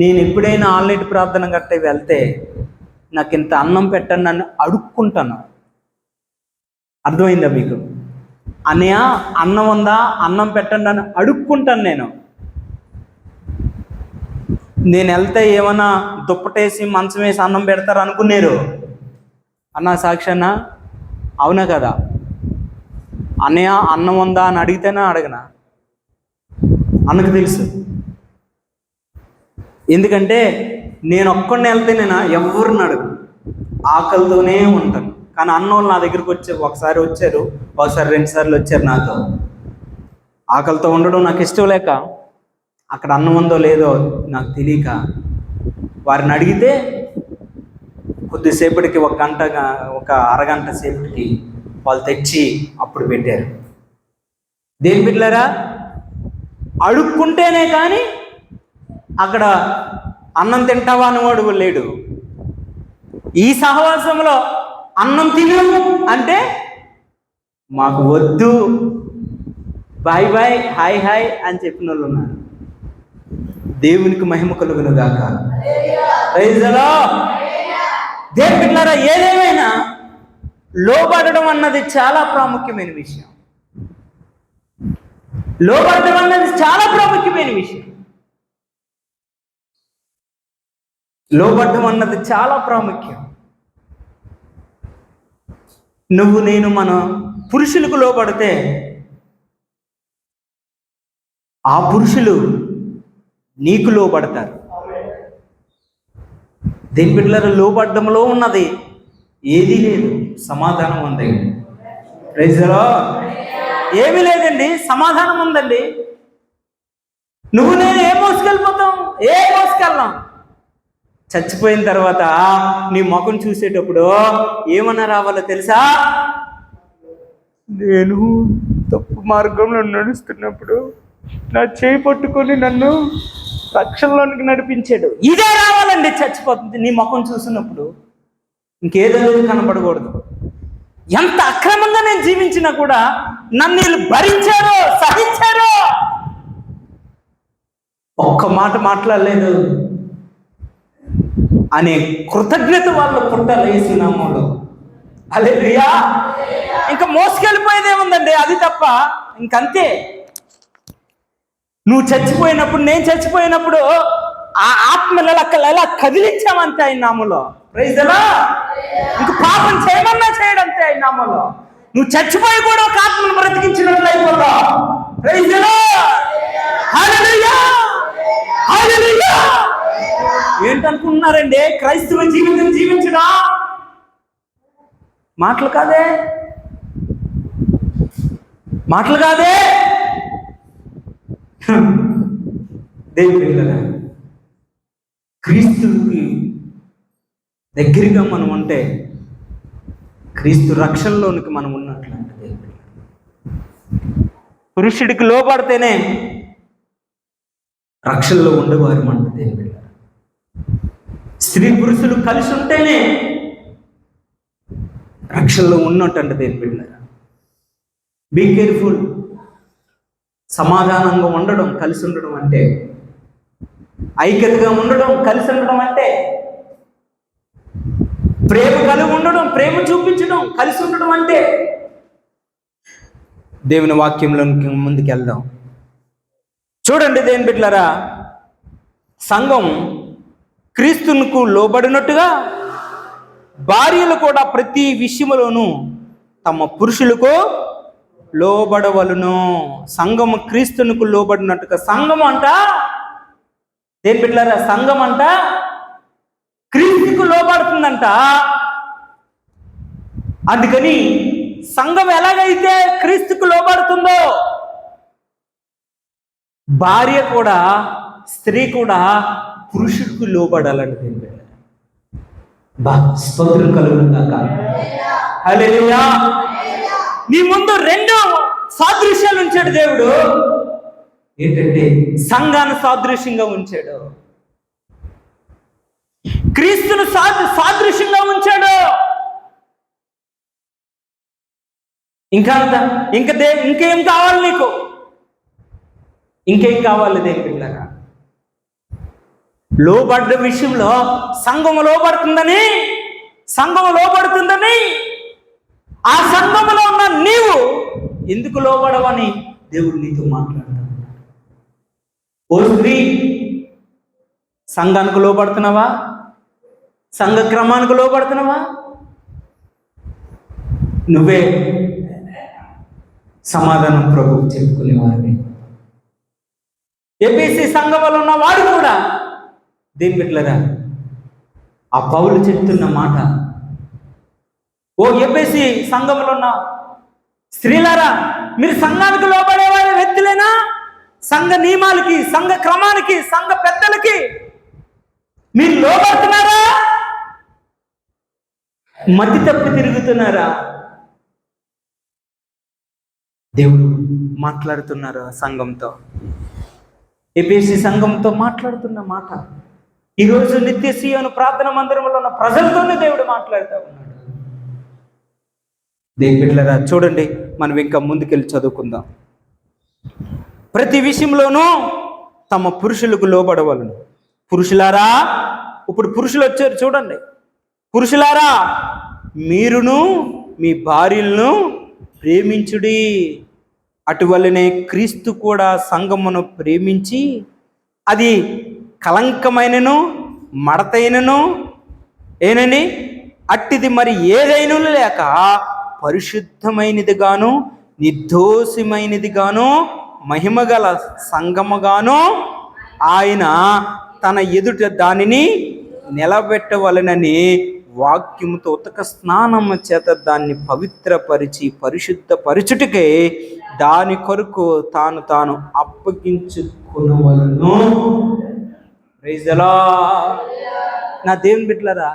నేను ఎప్పుడైనా ఆల్రెడీ ప్రార్థన గట్టే వెళ్తే నాకు ఇంత అన్నం పెట్టండి నన్ను అడుక్కుంటాను. అర్థమైందా మీకు? అన్నయ్య అన్నం ఉందా, అన్నం పెట్టండి అని అడుక్కుంటాను. నేను వెళ్తే ఏమన్నా దుప్పటేసి మంచం వేసి అన్నం పెడతారు అనుకున్నారు అన్న సాక్షన్న? అవునా కదా? అన్నయ్య అన్నం ఉందా అని అడిగితేనే అడగనా? అన్నకు తెలుసు. ఎందుకంటే నేను ఒక్కడిని వెళ్తే నేను ఎవరిని అడుగు, ఆకలితోనే ఉంటాను. కానీ అన్నోళ్ళు నా దగ్గరికి ఒకసారి వచ్చారు, ఒకసారి 2 సార్లు వచ్చారు నాతో. ఆకలితో ఉండడం నాకు ఇష్టం లేక, అక్కడ అన్నం ఉందో లేదో నాకు తెలియక వారిని అడిగితే కొద్దిసేపటికి ఒక అరగంట సేపటికి వాళ్ళు తెచ్చి అప్పుడు పెట్టారు. దేని బిడ్డలారా, అడుక్కుంటేనే కానీ అక్కడ అన్నం తింటావా అనేవాడు లేడు. ఈ సహవాసంలో అన్నం తిను అంటే మాకు వద్దు, బాయ్ బాయ్, హాయ్ హాయ్ అని చెప్పిన వాళ్ళు ఉన్నారు. దేవునికి మహిమ కలుగును గాక. Praise the lord. దేవుని బిడ్డలారా, ఏదేమైనా లోబడడం అన్నది చాలా ప్రాముఖ్యమైన విషయం. లోబడడం అన్నది చాలా ప్రాముఖ్యమైన విషయం. లోబడడం అన్నది చాలా ప్రాముఖ్యం. నువ్వు నేను మన పురుషులకు లోబడితే ఆ పురుషులు నీకు లోబడతారు. దేని బిడ్డలారా, లోబడ్డంలో ఉన్నది ఏదీ లేదు, సమాధానం ఉంది. Praise the lord. ఏమీ లేదండి, సమాధానం ఉందండి. నువ్వు నేను ఏ మోసుకెళ్ళిపోతాం? మోసుకెళ్ళాం. చచ్చిపోయిన తర్వాత నీ ముఖం చూసేటప్పుడు ఏమన్నా రావాలో తెలుసా? నేను తప్పు మార్గంలో నడుస్తున్నప్పుడు నా చేయి పట్టుకొని నన్ను రక్షణలోనికి నడిపించాడు. ఇదే రావాలండి. చచ్చిపోతుంది నీ ముఖం చూసినప్పుడు. ఇంకేదో కనపడకూడదు. ఎంత అక్రమంగా నేను జీవించినా కూడా నన్ను వీళ్ళు భరించారు, సహించారు. ఒక్క మాట మాట్లాడలేదు అనే కృతజ్ఞత వాళ్ళు పుట్టాలి యేసునామములో. హల్లెలూయా. ఇంకా మోసుకెళ్ళిపోయేది ఏముందండి? అది తప్ప ఇంకంతే. నువ్వు చచ్చిపోయినప్పుడు, నేను చచ్చిపోయినప్పుడు ఆ ఆత్మలు ఎలా కదిలించామంతే ఆయన నామములో. Praise the lord. ఇంక పాపం చేయమన్నా చేయడంతే ఆయన నామములో. నువ్వు చచ్చిపోయి కూడా ఒక ఆత్మను బ్రతికించినట్లు అయిపోతావు. Praise the lord. Hallelujah, hallelujah. ఏంటనుకుంటున్నారండి? క్రైస్తవ జీవితం జీవించడా మాటలు కాదే, మాటలు కాదే. దేవుని పిల్లలు, క్రీస్తుకి దగ్గరగా మనం ఉంటే క్రీస్తు రక్షణలోనికి మనం ఉన్నట్లు. పురుషుడికి లోబడితేనే రక్షణలో ఉండేవారు అంట. దేవుని పిల్లలు, స్త్రీ పురుషులు కలిసి ఉంటేనే రక్షణలో ఉన్నట్టు అంట. దేవుని పిల్లలు, బీ కేర్ఫుల్. సమాధానంగా ఉండడం, కలిసి ఉండడం అంటే, ఐక్యతగా ఉండడం, కలిసి ఉండడం అంటే, ప్రేమ కలిగి ఉండడం, ప్రేమ చూపించడం, కలిసి ఉండడం అంటే దేవుని వాక్యంలో ముందుకు వెళ్దాం. చూడండి దేని బిడ్డలారా, సంఘం క్రీస్తునకు లోబడినట్టుగా భార్యలు కూడా ప్రతి విషయంలోనూ తమ పురుషులకు లోబడవలను. సంఘము క్రీస్తునకు లోబడినట్టుగా. సంఘం అంట దేని బిడ్డలారా, సంఘం అంట క్రీస్తుకు లోబడుతుందంట. అందుకని సంఘం ఎలాగైతే క్రీస్తుకు లోబడుతుందో, భార్య కూడా, స్త్రీ కూడా పురుషుడికి లోబడాలంటే దేని బిడ్డ. స్తోత్రం కలుగుతుందాక. హల్లెలూయా. నీ ముందు రెండు సాదృశ్యాలు ఉంచాడు దేవుడు. ఏంటంటే సంఘాన్ని సాదృశ్యంగా ఉంచాడు, క్రీస్తును సాదృశ్యంగా ఉంచాడు. ఇంకేం కావాలి నీకు? ఇంకేం కావాలి దేని పిల్లగా? లోబడ్డ విషయంలో సంఘము లోబడుతుందని ఆ సంఘములో ఉన్న నీవు ఎందుకు లోబడవని దేవుడు నీతో మాట్లాడుతున్నాడు. ఓ స్త్రీ, సంఘానికి లోబడుతున్నావా? సంఘ క్రమానికి లోబడుతున్నావా? నువ్వే సమాధానం ప్రభువు చెప్పుకునేవారిని. ఎఫెసీ సంఘంలో ఉన్న వాడు కూడా దేని బిడ్డలారా, ఆ పౌలు చెప్తున్న మాట, ఓ ఎఫెసీ సంఘంలో ఉన్న స్త్రీలారా, మీరు సంఘానికి లోబడేవారి వ్యక్తులేనా? సంఘ నియమాలకి, సంఘ క్రమానికి, సంఘ పెద్దలకి మీరు లోబడుతున్నారా? మతి తప్పి తిరుగుతున్నారా? దేవుడు మాట్లాడుతున్నారు సంఘంతో, ఎఫెసీ సంఘంతో మాట్లాడుతున్న మాట ఈరోజు నిత్య సీయోను ప్రార్థన మందిరంలో ఉన్న ప్రజలతోనే దేవుడు మాట్లాడుతూ ఉన్నాడు. దేవుని బిడ్డలారా, చూడండి, మనం ఇంకా ముందుకెళ్ళి చదువుకుందాం. ప్రతి విషయంలోనూ తమ పురుషులకు లోబడవలను. పురుషులారా, ఇప్పుడు పురుషులు వచ్చారు చూడండి. పురుషులారా, మీరును మీ భార్యలను ప్రేమించుడి. అటువలనే క్రీస్తు కూడా సంఘమును ప్రేమించి అది కలంకమైనను మడతైనను ఏనని అట్టిది మరి ఏదైనా లేక పరిశుద్ధమైనదిగాను నిర్దోషమైనదిగాను మహిమగల సంఘముగాను ఆయన తన ఎదుట దానిని నిలబెట్టవలనని వాక్యముతో ఉతక స్నానము చేత దాన్ని పవిత్రపరిచి పరిశుద్ధపరచుటకే దాని కొరకు తాను అప్పగించుకునవలను. Praise the lord. నా దేవుని బిడ్డలారా,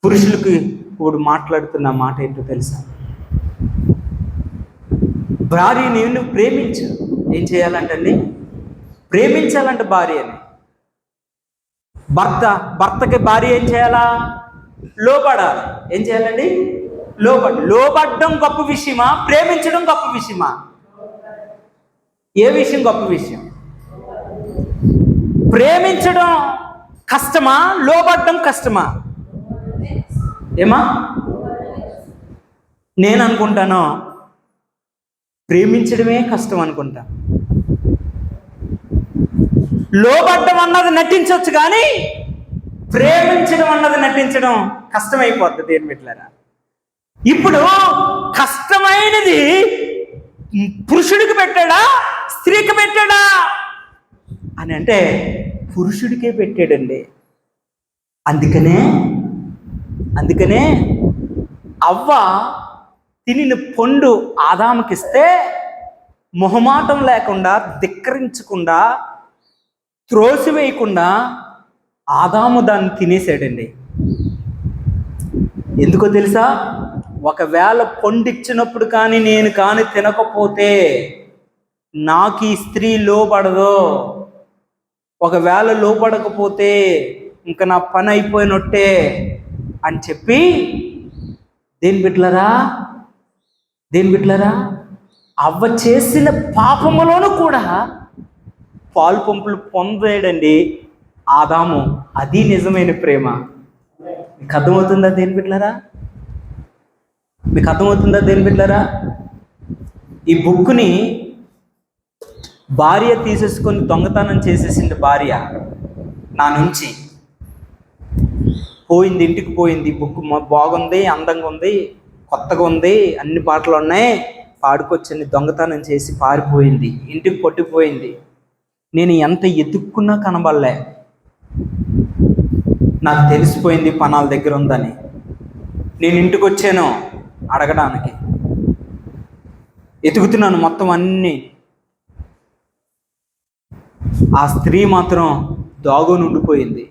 పురుషులకు ఇప్పుడు మాట్లాడుతున్న మాట ఏంటో తెలుసా? భార్యని నువ్వు ప్రేమించు. ఏం చేయాలంటండి? ప్రేమించాలంట భార్యని. భర్తకి భార్య ఏం చేయాలా? లోబడాలి. ఏం చేయాలండి? లోబడడం గొప్ప విషయమా? ప్రేమించడం గొప్ప విషయమా? ఏ విషయం గొప్ప విషయం? ప్రేమించడం కష్టమా? లోబడడం కష్టమా? ఏమా? నేను అనుకుంటాను ప్రేమించడమే కష్టం అనుకుంటా. లోబడ్డం అన్నది నటించవచ్చు, కానీ ప్రేమించడం అన్నది నటించడం కష్టమైపోద్ది. దేని బిడ్డలారా, ఇప్పుడు కష్టమైనది పురుషుడికి పెట్టాడా స్త్రీకి పెట్టాడా అని అంటే పురుషుడికే పెట్టాడండి. అందుకనే అవ్వ తినిన పండు ఆదాముకిస్తే మొహమాటం లేకుండా, ధిక్కరించకుండా, త్రోసివేయకుండా ఆదాము దాన్ని తినేసాడండి. ఎందుకో తెలుసా? ఒకవేళ పండిచ్చినప్పుడు కానీ నేను కానీ తినకపోతే నాకు ఈ స్త్రీ లోపడదు. ఒకవేళ లోపడకపోతే ఇంకా నా పని అయిపోయినట్టే అని చెప్పి దేని బిడ్డలారా అవ్వ చేసిన పాపములోనూ కూడా పాలు పంపులు పొందాడండి ఆదాము. అది నిజమైన ప్రేమ. మీకు అర్థమవుతుందా దేని బిడ్డలారా? ఈ బుక్ని భార్య తీసేసుకొని దొంగతనం చేసేసింది. భార్య నా నుంచి పోయింది, ఇంటికి పోయింది. బుక్ బాగుంది, అందంగా ఉంది, కొత్తగా ఉంది, అన్ని పాటలు ఉన్నాయి, పాడుకొచ్చింది. దొంగతనం చేసి పారిపోయింది, ఇంటికి పట్టుకుపోయింది. నేను ఎంత ఎత్తుక్కున్నా కనబడలే. నాకు తెలిసిపోయింది పనాల దగ్గర ఉందని. నేను ఇంటికి వచ్చాను అడగడానికి, ఎతుకుతున్నాను మొత్తం అన్నీ. ఆ స్త్రీ మాత్రం దాగుని ఉండిపోయింది,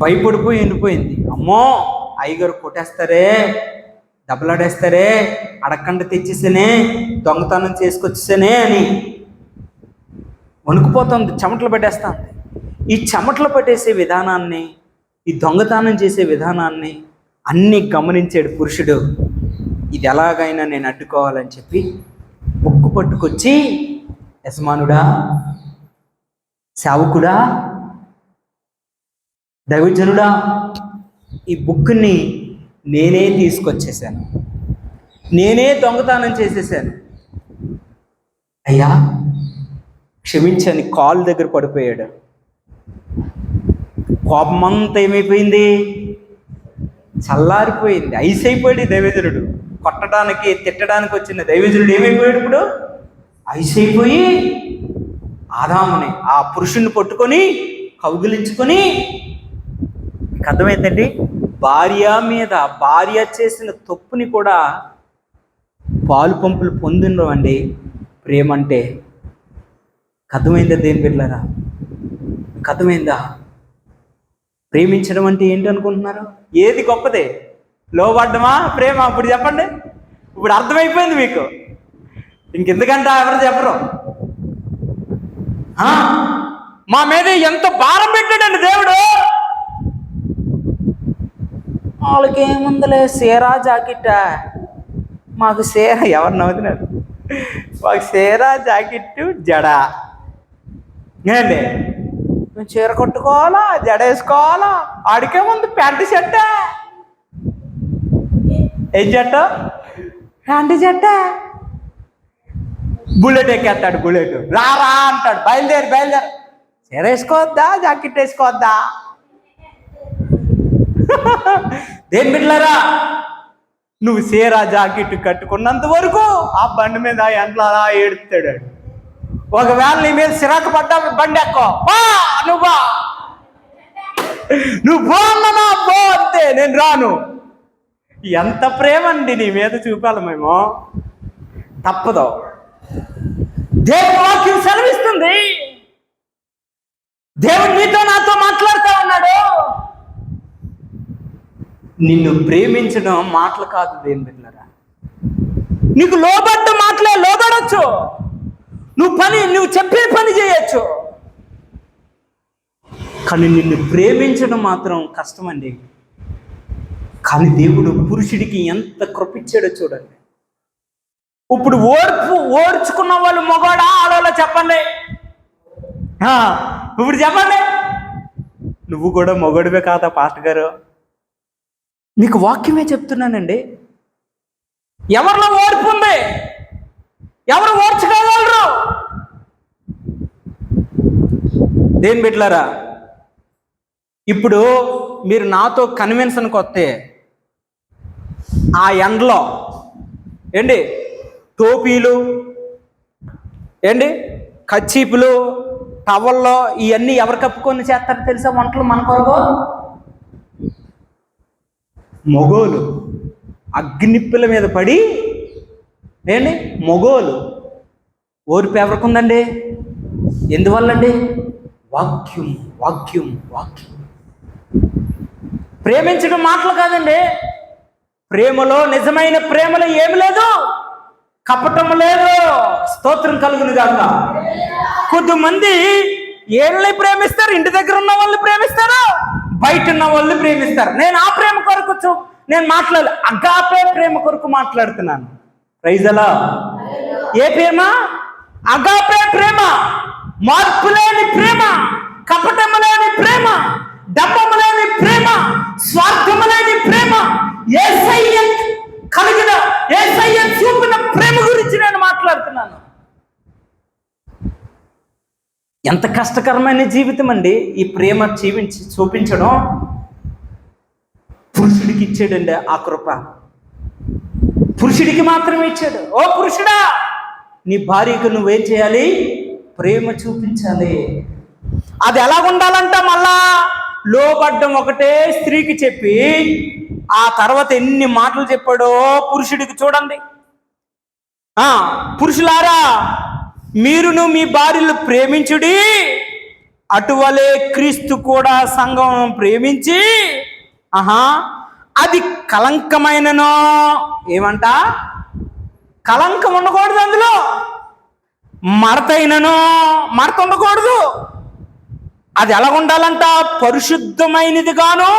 భయపడిపోయి ఉండిపోయింది. అమ్మో అయ్యగారు కొట్టేస్తారే, దెబ్బలాడేస్తారే, అడగకుండా తెచ్చేసానే, దొంగతనం చేసుకొచ్చేసానే అని వణుకుపోతుంది, చెమటలు పట్టేస్తుంది. ఈ చెమటలు పట్టేసే విధానాన్ని, ఈ దొంగతనం చేసే విధానాన్ని అన్నీ గమనించాడు పురుషుడు. ఇది ఎలాగైనా నేను అడ్డుకోవాలని చెప్పి బుక్కు పట్టుకొచ్చి, యజమానుడా, సేవకుడా, దైవజనుడా, ఈ బుక్ని నేనే తీసుకొచ్చేసాను, నేనే దొంగతనం చేసేసాను, అయ్యా క్షమించని కాలు దగ్గర పడిపోయాడు. కోపమంతా ఏమైపోయింది, చల్లారిపోయింది, ఐస్ అయిపోయాడు దైవజనుడు. కొట్టడానికి తిట్టడానికి వచ్చిన దైవజనుడు ఏమైపోయాడు ఇప్పుడు, ఐస్ అయిపోయి ఆదాముని, ఆ పురుషుణ్ణి పట్టుకొని కౌగిలించుకొని, అర్థమైందండి, భార్య మీద భార్య చేసిన తప్పుని కూడా పాలు పంపులు పొందినవండి ప్రేమ అంటే. అర్థమైందా దేని బిడ్డలారా? అర్థమైందా? ప్రేమించడం అంటే ఏంటి అనుకుంటున్నారు? ఏది గొప్పదే, లోబడ్డమా ప్రేమ? ఇప్పుడు చెప్పండి, ఇప్పుడు అర్థమైపోయింది మీకు. ఇంకెందుకంటే ఎవరు చెప్పరు. మా మీద ఎంత భారం పెట్టాడండి దేవుడు. వాళ్ళకేముందలే, సీరా జాకెట్టా, మాకు సీర, ఎవరు నవ్వుతున్నారు, మాకు సీరా జాకెట్టు జడ ఏండి, మేము చీర కొట్టుకోవాలా, జడ వేసుకోవాలా, ఆడికేముంది ప్యాంటు షర్ట, ఏం చెట్ట, ప్యాంటు చెట్ట, బుల్లెట్ ఎక్కేస్తాడు, బుల్లెట్ రా రా అంటాడు, బయలుదేరి బయలుదేరి, చీర వేసుకోవద్దా, జాకెట్ వేసుకోవద్దా? దేని బిడ్డలారా, నువ్వు చీర జాకెట్ కట్టుకున్నంత వరకు ఆ బండి మీద ఎండ్లా ఏడుస్తాడు. ఒకవేళ నీ మీద సిరాకు పడ్డా బండి ఎక్కో, నువ్వు బాగున్నానా, బో అంతే, నేను రాను. ఎంత ప్రేమ అండి నీ మీద చూపాలి మేము, తప్పదు. దేవుని వాక్యం సెలవిస్తుంది, దేవుడు నీతో నాతో మాట్లాడుతూ ఉన్నాడు. నిన్ను ప్రేమించడం మాటలు కాదు దేని బిడ్డలారా. నీకు లోబడ్డ మాటలే, లోబడచ్చు, నువ్వు చెప్పే పని చేయొచ్చు, కానీ నిన్ను ప్రేమించడం మాత్రం కష్టమండి. కానీ దేవుడు పురుషుడికి ఎంత కృపిచ్చాడో చూడండి. ఇప్పుడు ఓర్చుకున్న వాళ్ళు మగవాడా ఆడవాళ్ళ చెప్పండి, ఇప్పుడు చెప్పండి. నువ్వు కూడా మగవాడివే కాదా పాస్టర్ గారు? మీకు వాక్యమే చెప్తున్నానండి. ఎవరిలో ఓర్పు ఉంది? ఎవరు ఓర్చుకోగలరు? దేని బిడ్డలారా, ఇప్పుడు మీరు నాతో కన్వెన్షన్కి వస్తే ఆ ఎండలో ఏంటి టోపీలు, ఏంటి కచ్చీపులు, టవల్లో ఇవన్నీ ఎవరు కప్పుకొని చేస్తారో తెలుసా వంటలు మన కొరకు? మొగోలు అగ్నిప్పుల మీద పడి, ఏంటి మొగోలు ఓర్పు ఎవరికి ఉందండి? ఎందువల్లండి? వాక్యం వాక్యం వాక్యం. ప్రేమించడం మాటలు కాదండి. ప్రేమలో, నిజమైన ప్రేమలో ఏమి లేదు, కపటం లేదు. స్తోత్రం కలుగును గాక. కొద్దిమంది ఏళ్ళని ప్రేమిస్తారు, ఇంటి దగ్గర ఉన్న వాళ్ళని ప్రేమిస్తారు, బయట ఉన్న వాళ్ళని ప్రేమిస్తారు. నేను ఆ ప్రేమ కొరకు నేను మాట్లాడలే, అగాపే ప్రేమ కొరకు మాట్లాడుతున్నాను. ప్రైజ్ అలా. ఏ ప్రేమ? అగాపే ప్రేమ, మార్పు లేని ప్రేమ, కపటము లేని ప్రేమ, డబ్బము లేని ప్రేమ, స్వార్థము లేని ప్రేమ, యేసయ్య కలిగిన యేసయ్య చూపిన ప్రేమ గురించి నేను మాట్లాడుతున్నాను. ఎంత కష్టకరమైన జీవితం అండి ఈ ప్రేమ చూపించడం. పురుషుడికి ఇచ్చాడండి ఆ కృప, పురుషుడికి మాత్రమే ఇచ్చాడు. ఓ పురుషుడా, నీ భార్యకు నువ్వేం చేయాలి? ప్రేమ చూపించాలి. అది ఎలా ఉండాలంట? మళ్ళా లోబడ్డం ఒకటే స్త్రీకి చెప్పి ఆ తర్వాత ఎన్ని మాటలు చెప్పాడో పురుషుడికి చూడండి. పురుషులారా, మీరును మీ భార్యలు ప్రేమించుడి, అటువలే క్రీస్తు కూడా సంఘం ప్రేమించి అది కలంకమైననో, ఏమంట? కలంకం ఉండకూడదు, అందులో మడతైననో, మడత ఉండకూడదు. అది ఎలా ఉండాలంట? పరిశుద్ధమైనది గాను.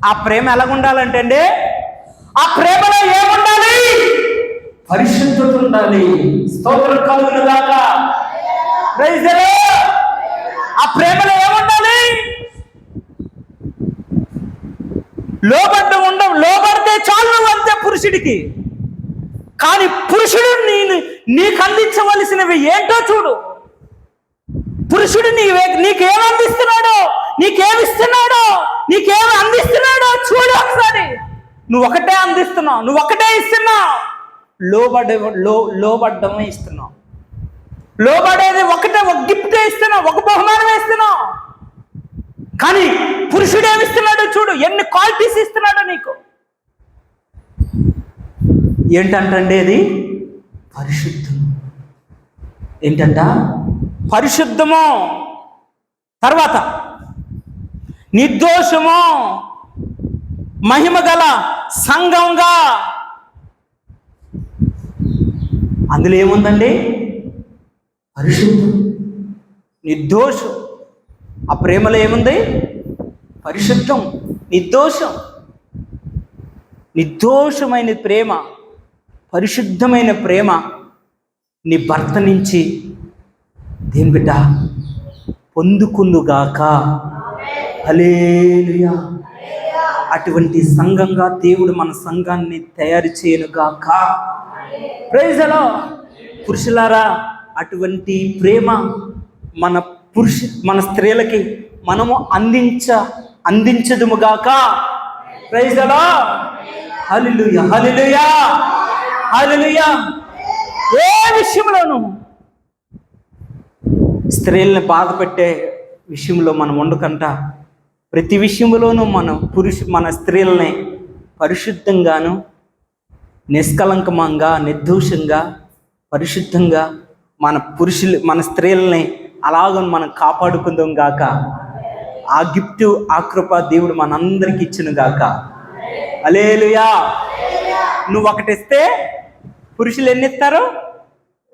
ఆ ప్రేమ ఎలా ఉండాలంటే అండి, ఆ ప్రేమలో ఏముండాలి? పరిశుద్ధత ఉండాలి. స్తోత్రం కలుగును గాక. Praise the lord. ఆ ప్రేమలో ఏముండాలి? లోబడితే చాలు నువ్వు అంతే పురుషుడికి. కానీ పురుషుడు నీకు అందించవలసినవి ఏంటో చూడు. పురుషుడు నీకేమి అందిస్తున్నాడో, నీకేమి అందిస్తున్నాడో చూడు ఒకసారి. నువ్వు ఒకటే అందిస్తున్నావు, నువ్వు ఒకటే ఇస్తున్నావు. లోబడ్డమే ఇస్తున్నావు. లోబడేది ఒకటే, ఒక గిఫ్ట్ ఇస్తున్నావు, ఒక బహుమానం ఇస్తున్నావు. కానీ పురుషుడు ఏమిస్తున్నాడో చూడు, ఎన్ని క్వాలిటీస్ ఇస్తున్నాడో నీకు. ఏంటంటే అది పరిశుద్ధం. ఏంటంట? పరిశుద్ధము. తర్వాత నిర్దోషము, మహిమ గల సంఘంగా. అందులో ఏముందండి? పరిశుద్ధం, నిర్దోషం. ఆ ప్రేమలో ఏముంది? పరిశుద్ధం, నిర్దోషం. నిర్దోషమైన ప్రేమ, పరిశుద్ధమైన ప్రేమ నీ భర్త నుంచి దేని బిడ్డ పొందుకుందుగాక. హల్లెలూయా. అటువంటి సంఘంగా దేవుడు మన సంఘాన్ని తయారు చేయనుగాక. Praise the lord. పురుషులారా, అటువంటి ప్రేమ మన స్త్రీలకి మనము అందించదుముగాక. Praise the lord. Hallelujah, hallelujah, hallelujah. ఏ విషయంలోనూ స్త్రీలను బాధ పెట్టే విషయంలో మనం ఉండకంట. ప్రతి విషయంలోనూ మన స్త్రీలని పరిశుద్ధంగాను, నిష్కలంకంగా, నిర్దోషంగా, పరిశుద్ధంగా మన స్త్రీలని అలాగ మనం కాపాడుకుందాం గాక. ఆ గిఫ్ట్, ఆ కృప దేవుడు మనందరికి ఇచ్చును గాక. హల్లెలూయా. నువ్వు ఒకటిస్తే పురుషులు ఎన్ని ఇస్తారు?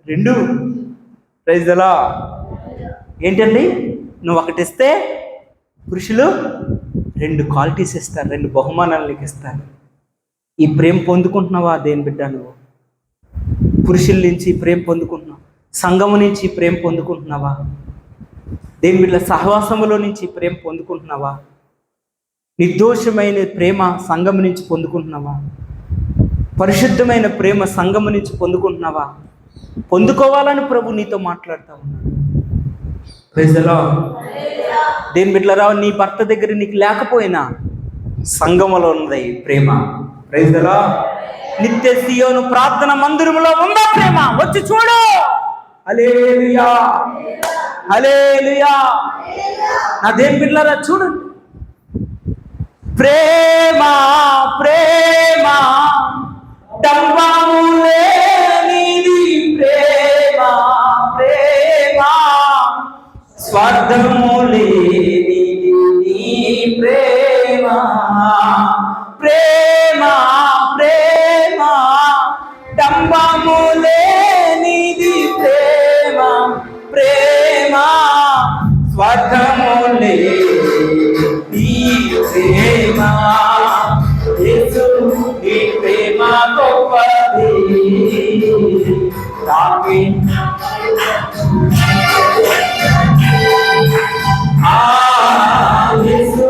2. Praise the lord. ఏంటండి? నువ్వు ఒకటిస్తే పురుషులు 2 క్వాలిటీస్ ఇస్తారు, 2 బహుమానాలు నీకు ఇస్తారు. ఈ ప్రేమ పొందుకుంటున్నావా? దేని బిడ్డ నువ్వు పురుషుల నుంచి ప్రేమ పొందుకుంటున్నావు? సంఘము నుంచి ప్రేమ పొందుకుంటున్నావా? దేని బిడ్డ సహవాసములో నుంచి ప్రేమ పొందుకుంటున్నావా? నిర్దోషమైన ప్రేమ సంఘము నుంచి పొందుకుంటున్నావా? పరిశుద్ధమైన ప్రేమ సంఘము నుంచి పొందుకుంటున్నావా? పొందుకోవాలని ప్రభు నీతో మాట్లాడుతూ ఉన్నాడు. Praise the lord. దేని బిడ్డలారా, నీ భర్త దగ్గర నీకు లేకపోయినా సంఘములో ఉన్నది ప్రేమ. Praise the lord. నిత్య సియోను ప్రార్థన మందిరములో ఉందా ప్రేమ? వచ్చి చూడు. హల్లెలూయా, హల్లెలూయా. నా దేని బిడ్డలారా చూడండి. ప్రేమ, ప్రేమ, డంబము లేనిది ప్రేమ, ప్రేమ, స్వార్థము లేనిది నీ ప్రేమ. ప్రేమ, ప్రేమ, డంబము లేనిది ప్రేమ, ప్రేమ, స్వార్థము లేనిది ప్రేమ. యేసు నీ ప్రేమ గొప్పది. యేసు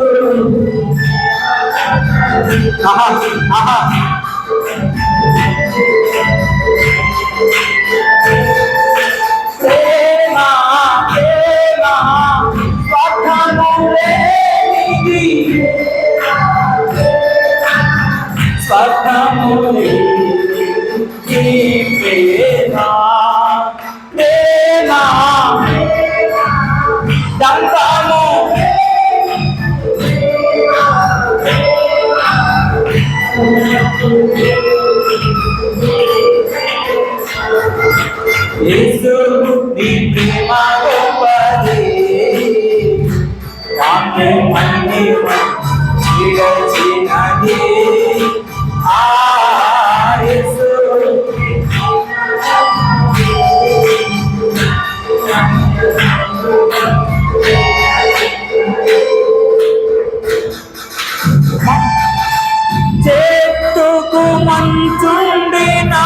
యేసు నీ ప్రేమ గొప్పది, వాక్యమన్ని విడచినది. యేసు చెట్టుకు మంచుండినట్లు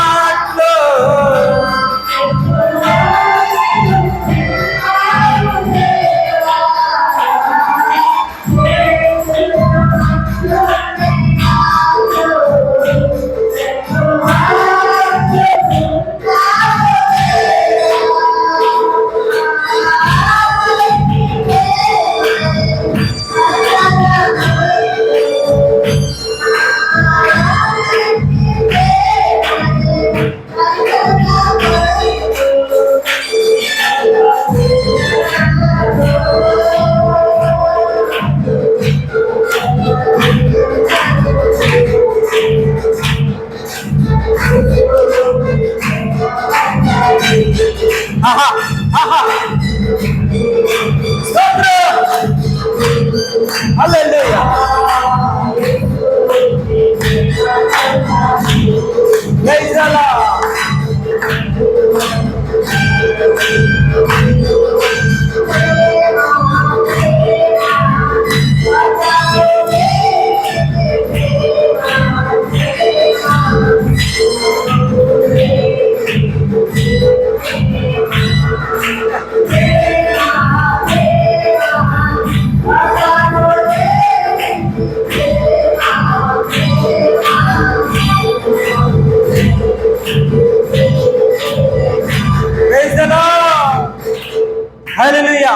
హల్లెలూయా.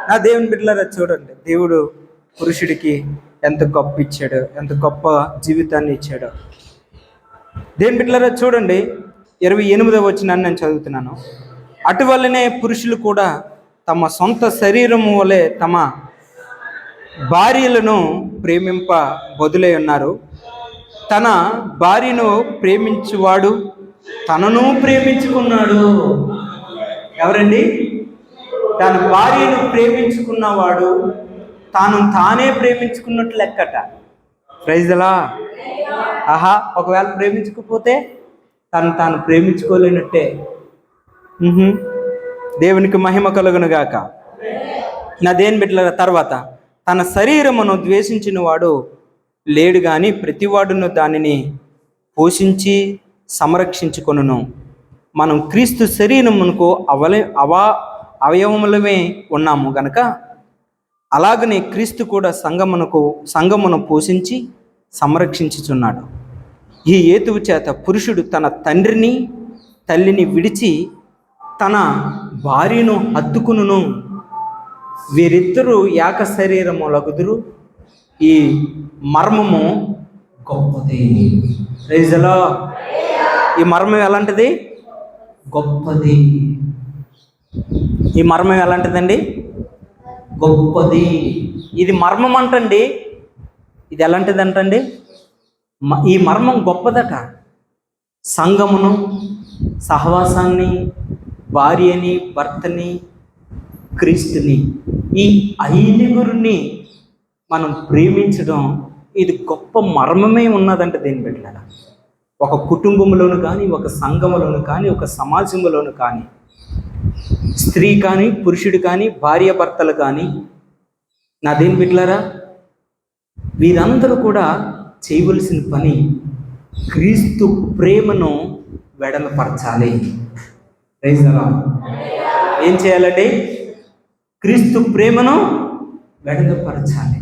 నా దేవుని బిడ్డలారా చూడండి, దేవుడు పురుషుడికి ఎంత గొప్ప ఇచ్చాడు, ఎంత గొప్ప జీవితాన్ని ఇచ్చాడు. దేవుని బిడ్డలారా చూడండి, 28వ వచనాన్ని నేను చదువుతున్నాను. అటువల్లనే పురుషులు కూడా తమ సొంత శరీరము వలె తమ భార్యలను ప్రేమింప బదులై ఉన్నారు. తన భార్యను ప్రేమించువాడు తనను ప్రేమించుకున్నాడు. ఎవరండి? తన భార్యను ప్రేమించుకున్నవాడు తానే ప్రేమించుకున్నట్లు లెక్కట. ప్రైజ్లా. ఒకవేళ ప్రేమించకపోతే తాను ప్రేమించుకోలేనట్టే. దేవునికి మహిమ కలుగును గాక. నా దేని బిడ్డల తర్వాత, తన శరీరమును ద్వేషించిన వాడు లేడు గాని ప్రతివాడును దానిని పోషించి సంరక్షించుకొనును. మనం క్రీస్తు శరీరమునకు అవయవములమే ఉన్నాము గనక అలాగనే క్రీస్తు కూడా సంఘమును పోషించి సంరక్షించుచున్నాడు. ఈ హేతువు చేత పురుషుడు తన తండ్రిని తల్లిని విడిచి తన భార్యను హత్తుకును, వీరిద్దరూ ఏక శరీరములగుదురు. ఈ మర్మము గొప్పది. Praise the lord. ఈ మర్మం ఎలాంటిది? గొప్పది. ఈ మర్మం ఎలాంటిదండి? గొప్పది. ఇది మర్మం అంటండి. ఇది ఎలాంటిదంటండి? ఈ మర్మం గొప్పదట. సంఘమును, సహవాసాన్ని, భార్యని, భర్తని, క్రీస్తుని, ఈ 5గురిని మనం ప్రేమించడం, ఇది గొప్ప మర్మమే ఉన్నదంట. దేని బిడ్డలారా, ఒక కుటుంబంలోను కానీ, ఒక సంఘములోను కానీ, ఒక సమాజంలోను కానీ, స్త్రీ కానీ, పురుషుడు కానీ, భార్య భర్తలు కానీ, నా దేని బిడ్డలారా, వీరందరూ కూడా చేయవలసిన పని క్రీస్తు ప్రేమను వెడలపరచాలి. Praise the lord. ఏం చేయాలండి? క్రీస్తు ప్రేమను వెడలపరచాలి.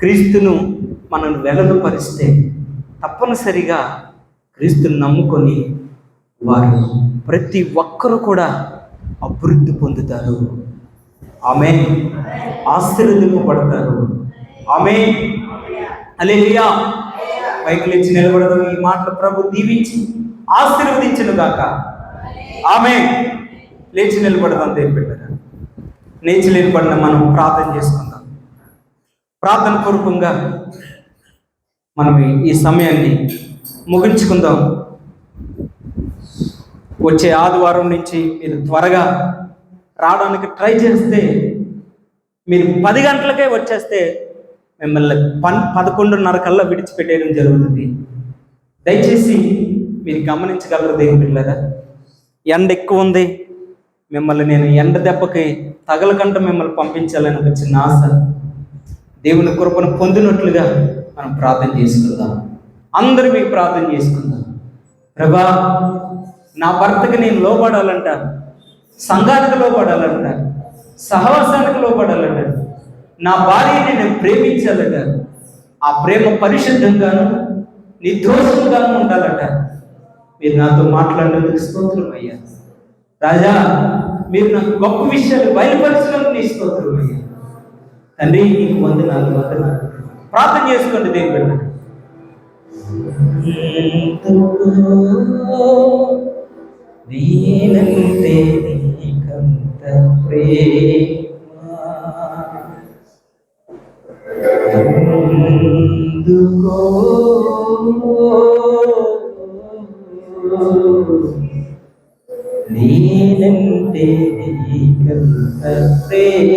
క్రీస్తును మనం వెడలపరిస్తే తప్పనిసరిగా క్రీస్తుని నమ్ముకొని వారు ప్రతి ఒక్కరూ కూడా అభివృద్ధి పొందుతారు. ఆమేన్. ఆశీర్వదింపబడతారు. ఆమేన్. హల్లెలూయా. పైకి లేచి నిలబడదాం. ఈ మాటలు ప్రభు దీవించి ఆశీర్వదించును గాక. ఆమేన్. లేచి నిలబడదాం. దేవుని బిడ్డలారా, లేచి నిలబడిన మనం ప్రార్థన చేసుకుందాం. ప్రార్థన పూర్వకంగా మనం ఈ సమయాన్ని ముగించుకుందాం. వచ్చే ఆదివారం నుంచి మీరు త్వరగా రావడానికి ట్రై చేస్తే, మీరు 10 గంటలకే వచ్చేస్తే మిమ్మల్ని 11:30 కల్లా విడిచిపెట్టేయడం జరుగుతుంది. దయచేసి మీరు గమనించగలరు దేవుని బిడ్డలారా. ఎండ ఎక్కువ ఉంది, మిమ్మల్ని నేను ఎండ దెబ్బకి తగలకంట మిమ్మల్ని పంపించాలని ఒక చిన్న ఆశ. దేవుని కృపను పొందినట్లుగా మనం ప్రార్థన చేసుకుందాం. అందరూ మీకు ప్రార్థన చేసుకుందాం. ప్రభా, నా భర్తకి నేను లోబడాలంట, సంఘానికి లోబడాలంట, సహవాసానికి లోబడాలంట, నా భార్యని నేను ప్రేమించాలట, ఆ ప్రేమ పరిశుద్ధంగాను నిర్దోషంగాను ఉండాలట. మీరు నాతో మాట్లాడినందుకు స్తోత్రం అయ్యా. రాజా, మీరు నాకు గొప్ప విషయాలు బయలుపరిచినందుకు నీ స్తోత్రం అయ్యా. తండ్రి, నీకు వందనాలు. ప్రార్థన చేసుకోండి దేవుని బిడ్డ. నేనంటే నీకంత ప్రేమ, ఎందుకో నేనంటే నీకంత ప్రేమ,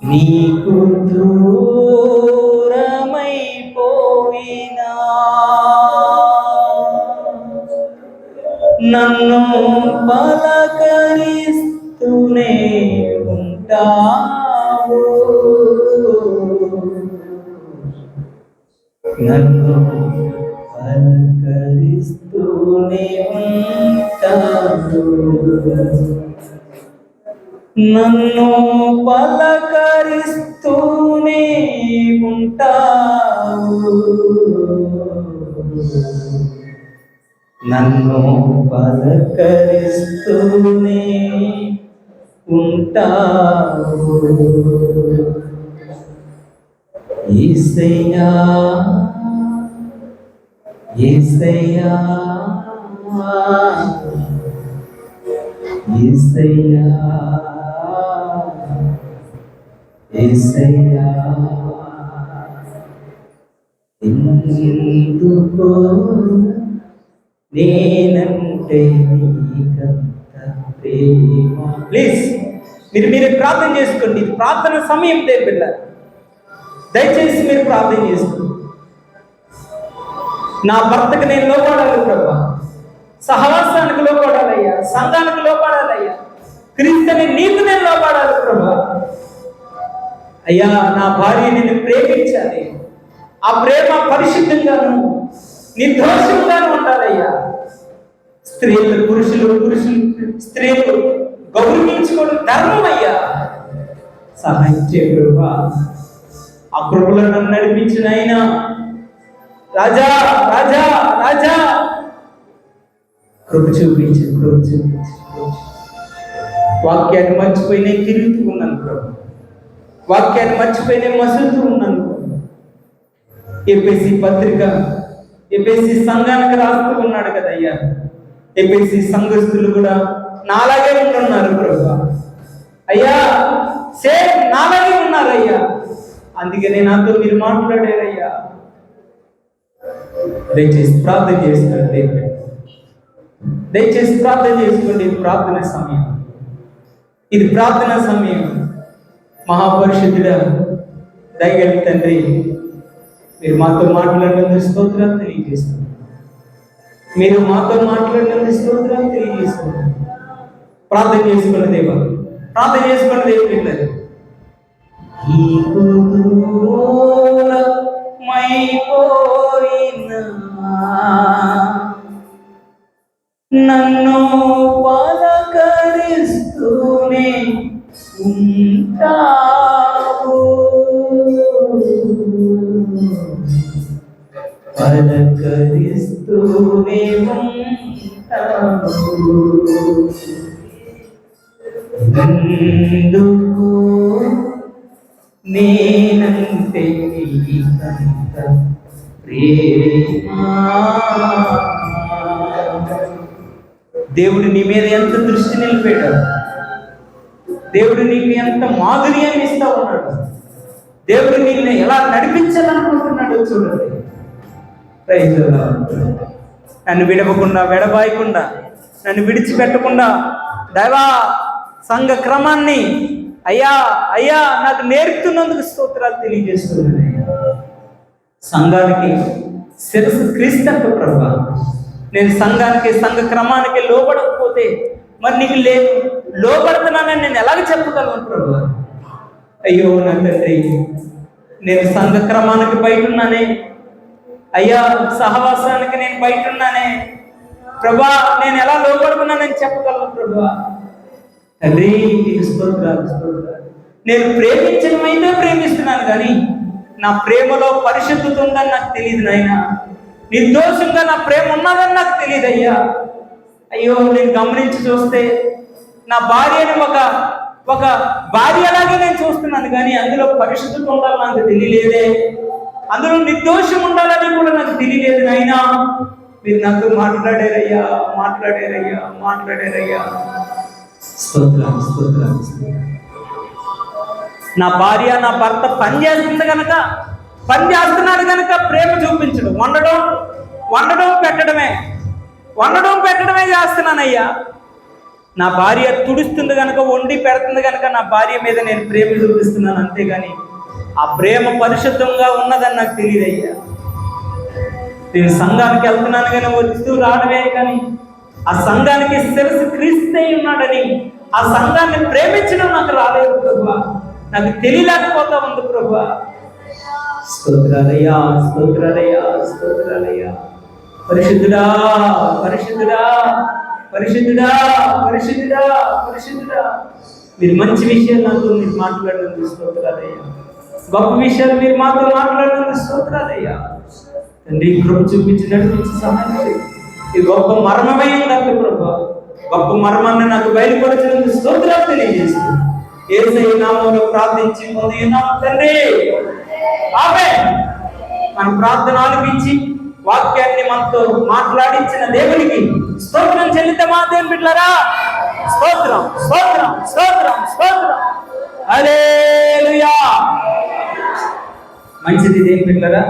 నీకు దూరమైపోయినా నన్ను పలకరిస్తూనే ఉంటావు, నన్ను పలకరిస్తూనే ఉంటావు, నన్ను పలకరిస్తూనే ఉంటావు, నన్ను పలకరిస్తూనే ఉంటావు. యేసయ్యా, యేసయ్యా, యేసయ్యా, యేసయ్యా, ఎందుకో నేనంటే నీకంత ప్రేమ. ప్లీజ్ మీరు ప్రార్థన చేసుకోండి. ఇది ప్రార్థన సమయం దేవుని బిడ్డ. దయచేసి మీరు ప్రార్థన చేసుకోండి. నా భర్తకు నేను లోపడాలి ప్రభా, సహవాసానికి లోపడాలయ్యా, సంఘానికి లోపడాలయ్యా, క్రీస్తుని నీకు నేను లోపడాలి ప్రభా. అయ్యా, నా భార్యని నేను ప్రేమించాలి, ఆ ప్రేమ పరిశుద్ధంగాను నిర్దోషంగాను ఉండాలయ్యా. స్త్రీలు పురుషులు స్త్రీలు గౌరవించుకోవడం ధర్మం అయ్యా. సహాయం చేయ ప్రభా. ఆ కృపలో నన్ను నడిపించిన అయినా రాజా, రాజా, రాజా, కృప చూపించు. వాక్యాన్ని మర్చిపోయి నేను తిరుగుతూ ఉన్నాను ప్రభు, వాక్యాన్ని మర్చిపోయి నేను మసులుతూ ఉన్నాను. ఎఫెసీ పత్రిక ఎఫెసీ సంఘానికి రాస్తూ ఉన్నాడు కదయ్యా. ఎఫెసీ సంఘస్థులు కూడా నాలాగే ఉంటున్నారు ప్రభు. అయ్యా, సేమ్ నాలాగే ఉన్నారయ్యా. అందుకనే నాతో మీరు మాట్లాడారయ్యా. దయచేసి ప్రార్థన చేసుకోండి, దయచేసి ప్రార్థన చేసుకోండి. ఇది ప్రార్థన సమయం, ఇది ప్రార్థన సమయం. మహాపరిశుద్ధుడా, దయగల తండ్రి, మీరు మాతో మాట్లాడినందుకు స్తోత్రాలు తెలియజేస్తున్నాను. మీరు మాతో మాట్లాడినందుకు స్తోత్రాలు తెలియజేస్తున్నాను. ప్రార్థన చేసుకోండి దేవా, ప్రార్థన చేసుకోండి దేవుని. నన్ను పలకరిస్తూనే ఉంటావు, పలకరిస్తూనే ఉంటావు, ఎందుకు నేనంటే నీకంత ప్రేమ. దేవుడు నీ మీద ఎంత దృష్టి నిలిపాడు, దేవుడు నీకు ఎంత మాధుర్యాన్ని ఇస్తా ఉన్నాడు, దేవుడు నిన్ను ఎలా నడిపించాలనుకుంటున్నాడో చూడండి. Praise the lord. నన్ను విడవకుండా విడబాయకుండా నన్ను విడిచిపెట్టకుండా దైవా సంఘ క్రమాన్ని అయ్యా అయ్యా నాకు నేర్పుతున్నందుకు స్తోత్రాలు తెలియజేస్తున్నాను. సంఘానికి శిరస్సు క్రీస్తు అంట ప్రభువా. నేను సంఘానికి సంఘ క్రమానికి లోబడకపోతే మరి నీకు లోబడుతున్నానని నేను ఎలాగ చెప్పగలను ప్రభువా? అయ్యో నా తండ్రి, నేను సంఘ క్రమానికి బయట ఉన్నానే అయ్యా, సహవాసానికి నేను బయట ఉన్నానే ప్రభా, నేను ఎలా లోబడుతున్నానని చెప్పగలను ప్రభువా? తండ్రి నీకు స్తోత్రాలు స్తోత్రాలు. నేను ప్రేమించడమైతే ప్రేమిస్తున్నాను కానీ నా ప్రేమలో పరిశుద్ధత ఉందని నాకు తెలియదు నాయన. నిర్దోషంగా నా ప్రేమ ఉన్నదని నాకు తెలియదు అయ్యా. అయ్యో నేను గమనించి చూస్తే నా భార్యని ఒక భార్యలాగే నేను చూస్తున్నాను కానీ అందులో పరిశుద్ధత ఉండాలని నాకు తెలియలేదే, అందులో నిర్దోషం ఉండాలని కూడా నాకు తెలియలేదు నాయనా. మీరు నాతో మాట్లాడారయ్యా మాట్లాడారయ్యా మాట్లాడారయ్యా. స్తోత్రాలు స్తోత్రాలు. నా భార్య నా భర్త పని చేస్తున్నాడు కనుక ప్రేమ చూపించడం, వండడం పెట్టడమే చేస్తున్నానయ్యా. నా భార్య తుడుస్తుంది కనుక, వండి పెడుతుంది కనుక నా భార్య మీద నేను ప్రేమ చూపిస్తున్నాను, అంతేగాని ఆ ప్రేమ పరిశుద్ధంగా ఉన్నదని నాకు తెలియదయ్యా. నేను సంఘానికి వెళ్తున్నాను కానీ వస్తూ రావడమే కానీ ఆ సంఘానికి శిరస్సు క్రీస్తు ఉన్నాడని ఆ సంఘాన్ని ప్రేమించడం నాకు రాలేదు ప్రభువా. నాకు తెలియలేకపోతా ఉంది ప్రభువా. స్తోత్రాలయ్యా స్తోత్రాలయ్యా స్తోత్రాలయ్యా. పరిశుద్ధుడా పరిశుద్ధుడా పరిశుద్ధుడా పరిశుద్ధుడా పరిశుద్ధుడా. మీరు మంచి విషయాలు నాతో మీరు మాట్లాడినందుకు స్తోత్రాలయ్యా. గొప్ప విషయాలు మీరు మాతో మాట్లాడినందుకు స్తోత్రాలయ్యా. తండ్రి కృప చూపించి నడిపించి సహాయం చేయండి. ఈ గొప్ప మర్మమైందంటే ప్రభా, గొప్ప మర్మాన్ని నాకు బయలుపరచినందుకు స్తోత్రాలు తెలియజేస్తుంది. యేసయ్య నామములో ప్రార్థించి పొందినాము తండ్రి, ఆమేన్. మన ప్రార్థన ఆలకించి వాక్యాన్ని మనతో మాట్లాడించిన దేవునికి స్తోత్రం చెల్లిద్దామా దేవుని బిడ్డలారా? స్తోత్రం స్తోత్రం స్తోత్రం స్తోత్రం. హల్లెలూయా. మంచిది దేవుని బిడ్డలారా.